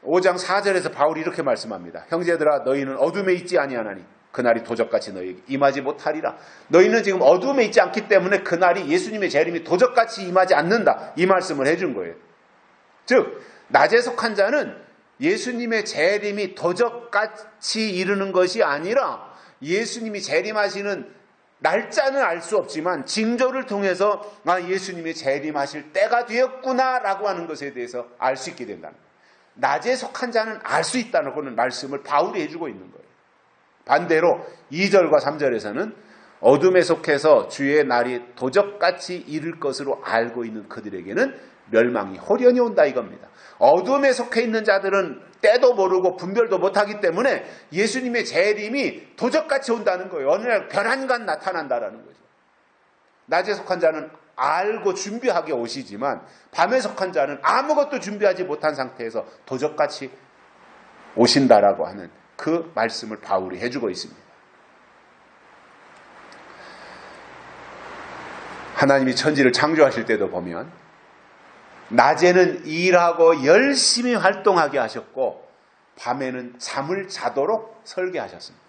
5장 4절에서 바울이 이렇게 말씀합니다. 형제들아 너희는 어둠에 있지 아니하나니 그날이 도적같이 너희에게 임하지 못하리라. 너희는 지금 어둠에 있지 않기 때문에 그날이 예수님의 재림이 도적같이 임하지 않는다. 이 말씀을 해준 거예요. 즉 낮에 속한 자는 예수님의 재림이 도적같이 이르는 것이 아니라 예수님이 재림하시는 날짜는 알 수 없지만 징조를 통해서 예수님이 재림하실 때가 되었구나라고 하는 것에 대해서 알 수 있게 된다는 거예요. 낮에 속한 자는 알 수 있다는 그런 말씀을 바울이 해주고 있는 거예요. 반대로 2절과 3절에서는 어둠에 속해서 주의 날이 도적같이 이를 것으로 알고 있는 그들에게는 멸망이 홀연히 온다 이겁니다. 어둠에 속해 있는 자들은 때도 모르고 분별도 못하기 때문에 예수님의 재림이 도적같이 온다는 거예요. 어느 날 변한간 나타난다라는 거죠. 낮에 속한 자는 알고 준비하게 오시지만 밤에 속한 자는 아무것도 준비하지 못한 상태에서 도적같이 오신다라고 하는 그 말씀을 바울이 해주고 있습니다. 하나님이 천지를 창조하실 때도 보면 낮에는 일하고 열심히 활동하게 하셨고 밤에는 잠을 자도록 설계하셨습니다.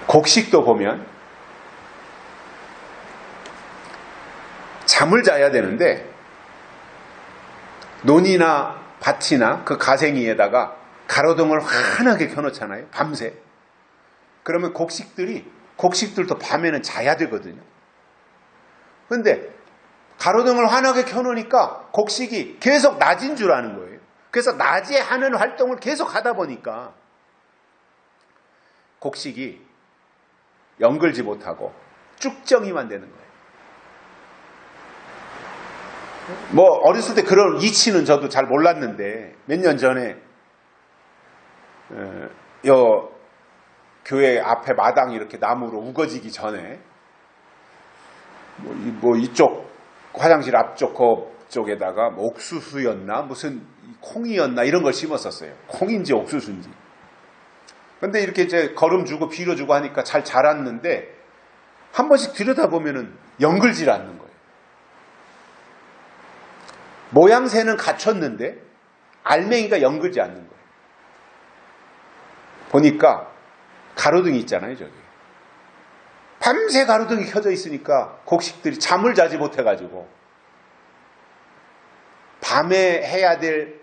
곡식도 보면 잠을 자야 되는데 논이나 밭이나 그 가생이에다가 가로등을 환하게 켜놓잖아요. 밤새. 그러면 곡식들도 밤에는 자야 되거든요. 그런데 가로등을 환하게 켜놓으니까 곡식이 계속 낮인 줄 아는 거예요. 그래서 낮에 하는 활동을 계속 하다 보니까 곡식이 연글지 못하고 쭉정이만 되는 거예요. 뭐 어렸을 때 그런 이치는 저도 잘 몰랐는데 몇 년 전에 교회 앞에 마당이 이렇게 나무로 우거지기 전에 뭐 이쪽 화장실 앞쪽 그쪽에다가 뭐 옥수수였나 무슨 콩이었나 이런 걸 심었었어요. 콩인지 옥수수인지. 근데 이렇게 이제 거름 주고 비료 주고 하니까 잘 자랐는데 한 번씩 들여다보면은 연글질 않는 거예요. 모양새는 갖췄는데 알맹이가 연글지 않는 거예요. 보니까 가로등이 있잖아요, 저기. 밤새 가로등이 켜져 있으니까 곡식들이 잠을 자지 못해가지고 밤에 해야 될,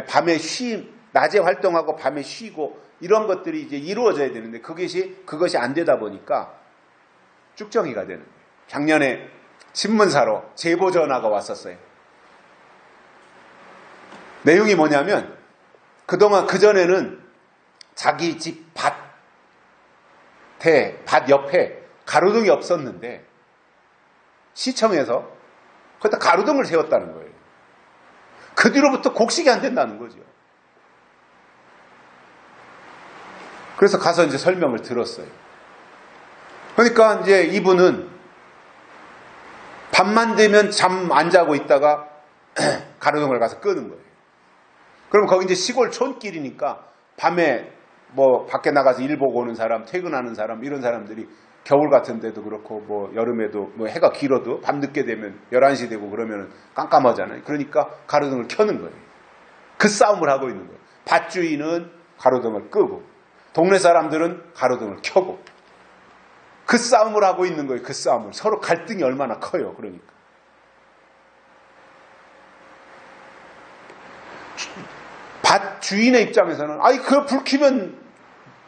밤에 낮에 활동하고 밤에 쉬고 이런 것들이 이제 이루어져야 되는데 그것이 안 되다 보니까 쭉정이가 되는 거예요. 작년에 신문사로 제보 전화가 왔었어요. 내용이 뭐냐면 그동안 그전에는 자기 집 밭 옆에 가로등이 없었는데 시청에서 거기다 가로등을 세웠다는 거예요. 그 뒤로부터 곡식이 안 된다는 거죠. 그래서 가서 이제 설명을 들었어요. 그러니까 이제 이분은 밤만 되면 잠 안 자고 있다가 가로등을 가서 끄는 거예요. 그럼 거기 이제 시골 촌길이니까 밤에 뭐 밖에 나가서 일 보고 오는 사람, 퇴근하는 사람 이런 사람들이 겨울 같은 데도 그렇고 뭐 여름에도 뭐 해가 길어도 밤늦게 되면 11시 되고 그러면 깜깜하잖아요. 그러니까 가로등을 켜는 거예요. 그 싸움을 하고 있는 거예요. 밭주인은 가로등을 끄고 동네 사람들은 가로등을 켜고 그 싸움을 하고 있는 거예요. 그 싸움을. 서로 갈등이 얼마나 커요. 그러니까. 밭 주인의 입장에서는 그거 불 켜면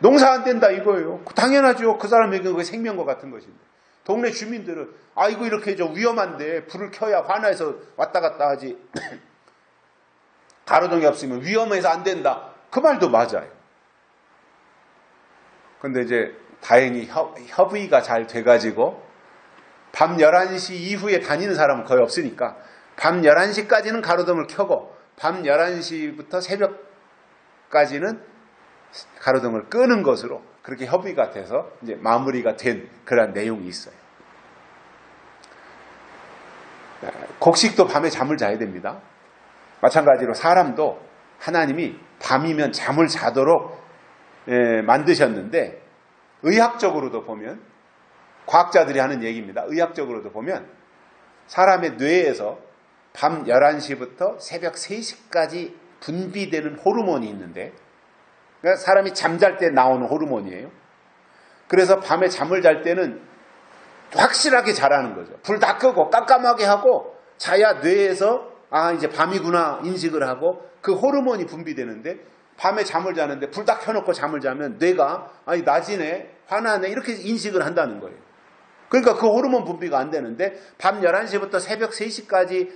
농사 안 된다 이거예요. 당연하죠. 그 사람에게는 그게 생명과 같은 것인데. 동네 주민들은 이거 이렇게 위험한데 불을 켜야 환해서 왔다 갔다 하지. 가로등이 없으면 위험해서 안 된다. 그 말도 맞아요. 근데 이제 다행히 협의가 잘 돼가지고 밤 11시 이후에 다니는 사람은 거의 없으니까 밤 11시까지는 가로등을 켜고 밤 11시부터 새벽까지는 가로등을 끄는 것으로 그렇게 협의가 돼서 이제 마무리가 된 그런 내용이 있어요. 곡식도 밤에 잠을 자야 됩니다. 마찬가지로 사람도 하나님이 밤이면 잠을 자도록 만드셨는데 의학적으로도 보면, 과학자들이 하는 얘기입니다. 의학적으로도 보면 사람의 뇌에서 밤 11시부터 새벽 3시까지 분비되는 호르몬이 있는데, 그러니까 사람이 잠잘 때 나오는 호르몬이에요. 그래서 밤에 잠을 잘 때는 확실하게 자라는 거죠. 불 다 끄고 깜깜하게 하고 자야 뇌에서 이제 밤이구나 인식을 하고 그 호르몬이 분비되는데, 밤에 잠을 자는데 불 다 켜놓고 잠을 자면 뇌가 낮이네, 화나네 이렇게 인식을 한다는 거예요. 그러니까 그 호르몬 분비가 안 되는데, 밤 11시부터 새벽 3시까지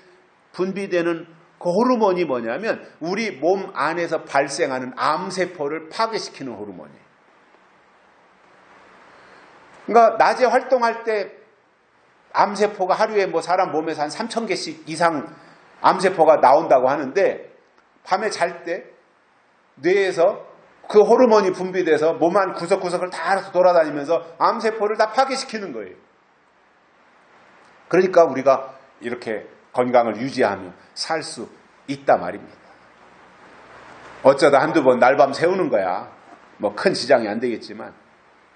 분비되는 그 호르몬이 뭐냐면 우리 몸 안에서 발생하는 암세포를 파괴시키는 호르몬이에요. 그러니까 낮에 활동할 때 암세포가 하루에 사람 몸에서 한 3,000개씩 이상 암세포가 나온다고 하는데, 밤에 잘 때 뇌에서 그 호르몬이 분비돼서 몸 안 구석구석을 다 돌아다니면서 암세포를 다 파괴시키는 거예요. 그러니까 우리가 이렇게 건강을 유지하며 살 수 있다 말입니다. 어쩌다 한두 번 날밤 새우는 거야. 큰 지장이 안 되겠지만,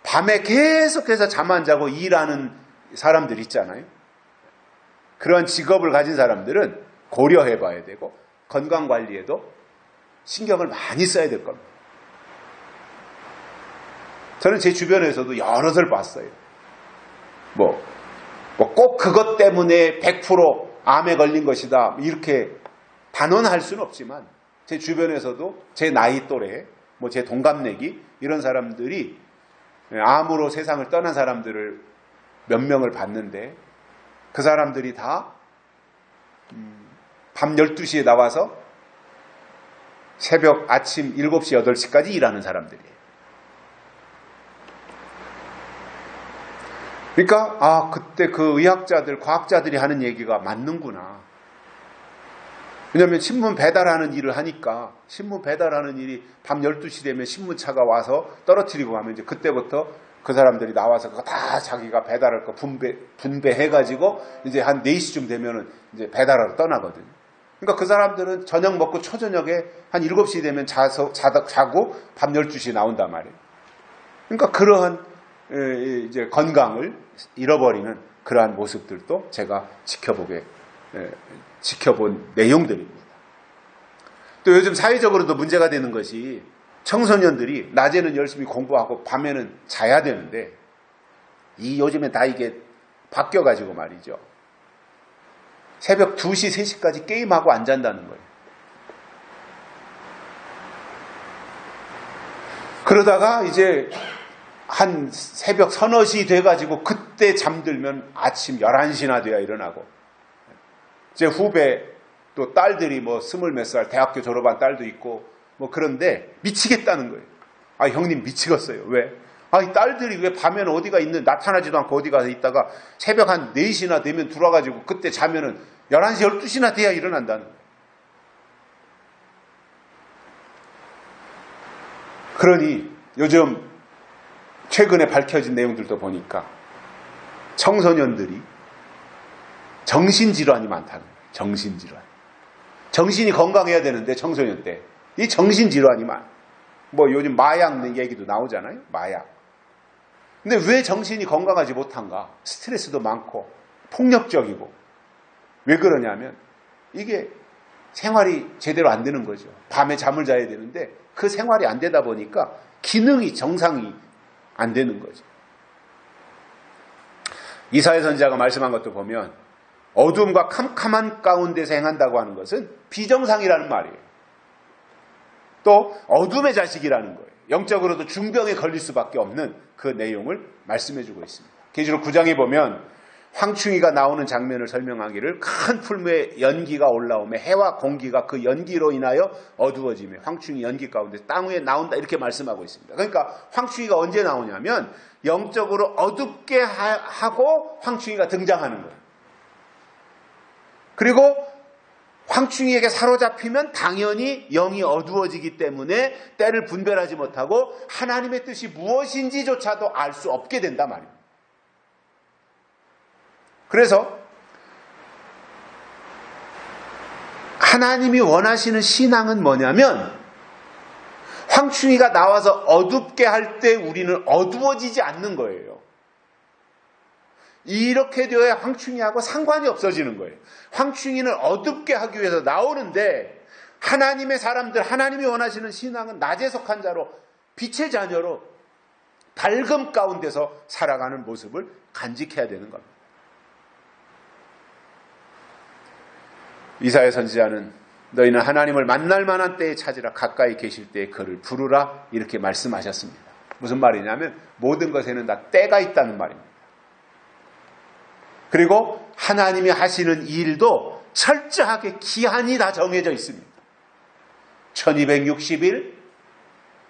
밤에 계속해서 잠 안 자고 일하는 사람들 있잖아요. 그런 직업을 가진 사람들은 고려해 봐야 되고, 건강관리에도 신경을 많이 써야 될 겁니다. 저는 제 주변에서도 여럿을 봤어요. 꼭 그것 때문에 100% 암에 걸린 것이다 이렇게 단언할 수는 없지만, 제 주변에서도 제 나이 또래, 제 동갑내기 이런 사람들이 암으로 세상을 떠난 사람들을 몇 명을 봤는데, 그 사람들이 다 밤 12시에 나와서 새벽 아침 7시, 8시까지 일하는 사람들이에요. 그러니까 그때 그 의학자들, 과학자들이 하는 얘기가 맞는구나. 왜냐하면 신문 배달하는 일을 하니까, 신문 배달하는 일이 밤 12시 되면 신문차가 와서 떨어뜨리고 가면 이제 그때부터 그 사람들이 나와서 그거 다 자기가 배달할 거 분배해가지고 이제 한 4시쯤 되면은 이제 배달하러 떠나거든요. 그러니까 그 사람들은 저녁 먹고 초저녁에 한 7시 되면 자고 밤 12시에 나온단 말이에요. 그러니까 그러한 이제 건강을 잃어버리는 그러한 모습들도 제가 지켜본 내용들입니다. 또 요즘 사회적으로도 문제가 되는 것이, 청소년들이 낮에는 열심히 공부하고 밤에는 자야 되는데, 요즘에 다 이게 바뀌어가지고 말이죠. 새벽 2시, 3시까지 게임하고 안 잔다는 거예요. 그러다가 이제 한 새벽 서너 시 돼가지고 그때 잠들면 아침 11시나 돼야 일어나고, 제 후배 또 딸들이 20몇 살 대학교 졸업한 딸도 있고 그런데 미치겠다는 거예요. 형님 미치겠어요. 왜? 이 딸들이 왜 밤에는 어디가 나타나지도 않고 어디 가서 있다가 새벽 한 4시나 되면 들어와가지고 그때 자면은 11시, 12시나 돼야 일어난다는 거예요. 그러니 요즘 최근에 밝혀진 내용들도 보니까 청소년들이 정신질환이 많다는 거예요. 정신질환. 정신이 건강해야 되는데 청소년 때 이 정신질환이 요즘 마약 얘기도 나오잖아요. 마약. 근데 왜 정신이 건강하지 못한가? 스트레스도 많고 폭력적이고. 왜 그러냐면 이게 생활이 제대로 안 되는 거죠. 밤에 잠을 자야 되는데 그 생활이 안 되다 보니까 기능이 정상이 안 되는 거죠. 이사야 선지자가 말씀한 것도 보면 어둠과 캄캄한 가운데서 행한다고 하는 것은 비정상이라는 말이에요. 또 어둠의 자식이라는 거예요. 영적으로도 중병에 걸릴 수밖에 없는 그 내용을 말씀해주고 있습니다. 계시록 9장에 보면 황충이가 나오는 장면을 설명하기를, 큰 풀무에 연기가 올라오며 해와 공기가 그 연기로 인하여 어두워지며 황충이 연기 가운데 땅 위에 나온다 이렇게 말씀하고 있습니다. 그러니까 황충이가 언제 나오냐면 영적으로 어둡게 하고 황충이가 등장하는 거예요. 그리고 황충이에게 사로잡히면 당연히 영이 어두워지기 때문에 때를 분별하지 못하고 하나님의 뜻이 무엇인지조차도 알 수 없게 된단 말입니다. 그래서 하나님이 원하시는 신앙은 뭐냐면 황충이가 나와서 어둡게 할 때 우리는 어두워지지 않는 거예요. 이렇게 되어야 황충이하고 상관이 없어지는 거예요. 황충이는 어둡게 하기 위해서 나오는데 하나님의 사람들, 하나님이 원하시는 신앙은 낮에 속한 자로 빛의 자녀로 밝음 가운데서 살아가는 모습을 간직해야 되는 겁니다. 이사야 선지자는 너희는 하나님을 만날 만한 때에 찾으라, 가까이 계실 때에 그를 부르라, 이렇게 말씀하셨습니다. 무슨 말이냐면 모든 것에는 다 때가 있다는 말입니다. 그리고 하나님이 하시는 일도 철저하게 기한이 다 정해져 있습니다. 1260일,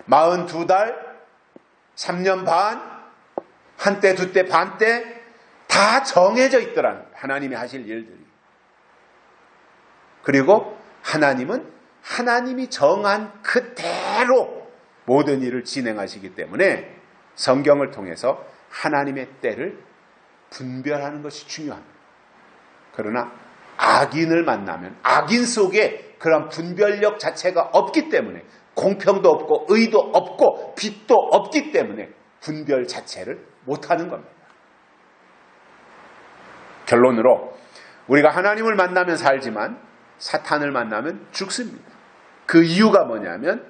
42달, 3년 반, 한때, 두때, 반때 다 정해져 있더라는 거예요. 하나님이 하실 일들이. 그리고 하나님은 하나님이 정한 그대로 모든 일을 진행하시기 때문에 성경을 통해서 하나님의 때를 분별하는 것이 중요합니다. 그러나 악인을 만나면 악인 속에 그런 분별력 자체가 없기 때문에, 공평도 없고 의도 없고 빛도 없기 때문에 분별 자체를 못하는 겁니다. 결론으로 우리가 하나님을 만나면 살지만 사탄을 만나면 죽습니다. 그 이유가 뭐냐면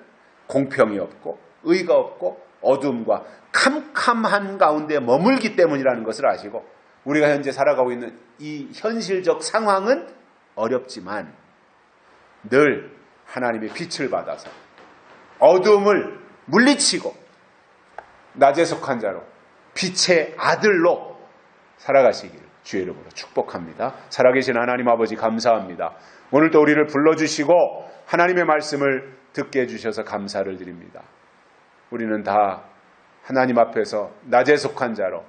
공평이 없고 의가 없고 어둠과 캄캄한 가운데 머물기 때문이라는 것을 아시고, 우리가 현재 살아가고 있는 이 현실적 상황은 어렵지만 늘 하나님의 빛을 받아서 어둠을 물리치고 낮에 속한 자로 빛의 아들로 살아가시기를 주의 이름으로 축복합니다. 살아계신 하나님 아버지 감사합니다. 오늘도 우리를 불러주시고 하나님의 말씀을 듣게 해주셔서 감사를 드립니다. 우리는 다 하나님 앞에서 낮에 속한 자로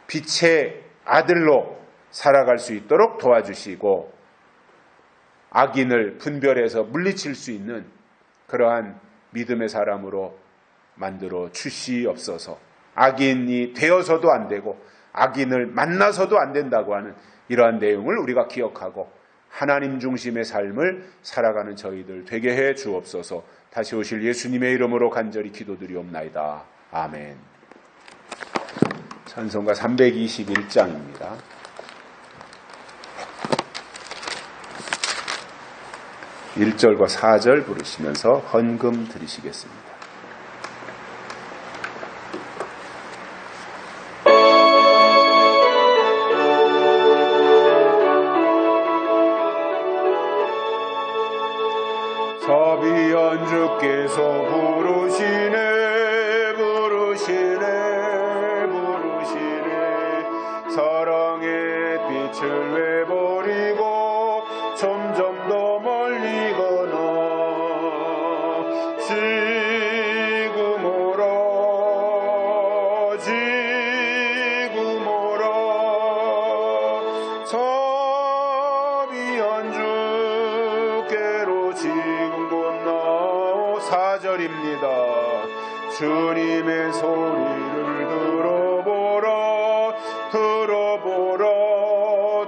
빛의 아들로 살아갈 수 있도록 도와주시고 악인을 분별해서 물리칠 수 있는 그러한 믿음의 사람으로 만들어 주시옵소서. 악인이 되어서도 안 되고 악인을 만나서도 안 된다고 하는 이러한 내용을 우리가 기억하고 하나님 중심의 삶을 살아가는 저희들 되게 해 주옵소서. 다시 오실 예수님의 이름으로 간절히 기도드리옵나이다. 아멘. 찬송가 321장입니다. 1절과 4절 부르시면서 헌금 드리시겠습니다. 서비한 주께서 부르시네 부르시네 부르시네 사랑의 빛을 내버리고 점점 더 멀리 가나 지금 오라 지금 오라 서비한 주께로 지금 곧 나오 4절입니다. 주님의 소리를 들어보라 들어보라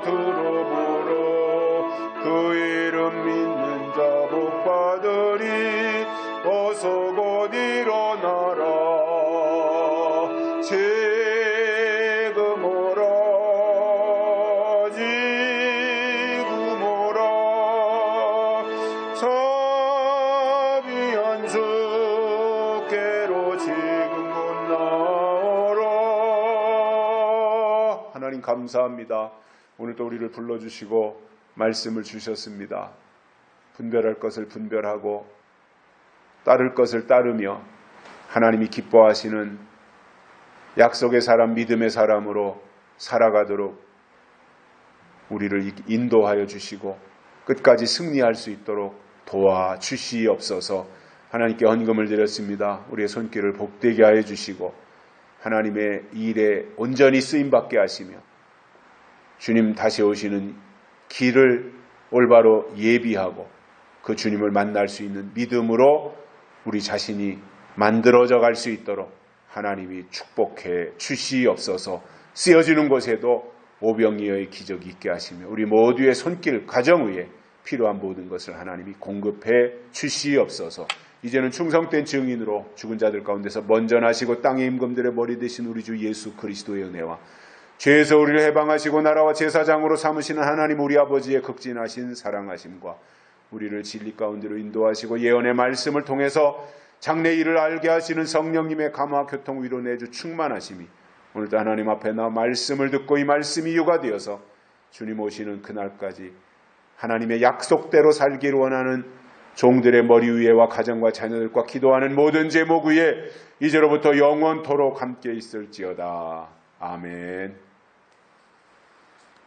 들어보라 그 이름 믿는 자 복받으리 어서 곧 일어나라 지금 오라 지금 오라 서비한 주께로 지금 곧 나오라. 하나님 감사합니다. 오늘도 우리를 불러주시고 말씀을 주셨습니다. 분별할 것을 분별하고 따를 것을 따르며 하나님이 기뻐하시는 약속의 사람, 믿음의 사람으로 살아가도록 우리를 인도하여 주시고 끝까지 승리할 수 있도록 도와주시옵소서. 하나님께 헌금을 드렸습니다. 우리의 손길을 복되게 하여 주시고 하나님의 일에 온전히 쓰임받게 하시며 주님 다시 오시는 길을 올바로 예비하고 그 주님을 만날 수 있는 믿음으로 우리 자신이 만들어져 갈 수 있도록 하나님이 축복해 주시옵소서. 쓰여지는 곳에도 오병이어의 기적이 있게 하시며 우리 모두의 손길 가정 위에 필요한 모든 것을 하나님이 공급해 주시옵소서. 이제는 충성된 증인으로 죽은 자들 가운데서 먼저 나시고 땅의 임금들의 머리 되신 우리 주 예수 그리스도의 은혜와 죄에서 우리를 해방하시고 나라와 제사장으로 삼으시는 하나님 우리 아버지의 극진하신 사랑하심과 우리를 진리 가운데로 인도하시고 예언의 말씀을 통해서 장래 일을 알게 하시는 성령님의 감화 교통 위로 내주 충만하심이 오늘도 하나님 앞에 나 말씀을 듣고 이 말씀이 유가 되어서 주님 오시는 그날까지 하나님의 약속대로 살기를 원하는 종들의 머리 위에와 가정과 자녀들과 기도하는 모든 제목 위에 이제로부터 영원토록 함께 있을지어다. 아멘.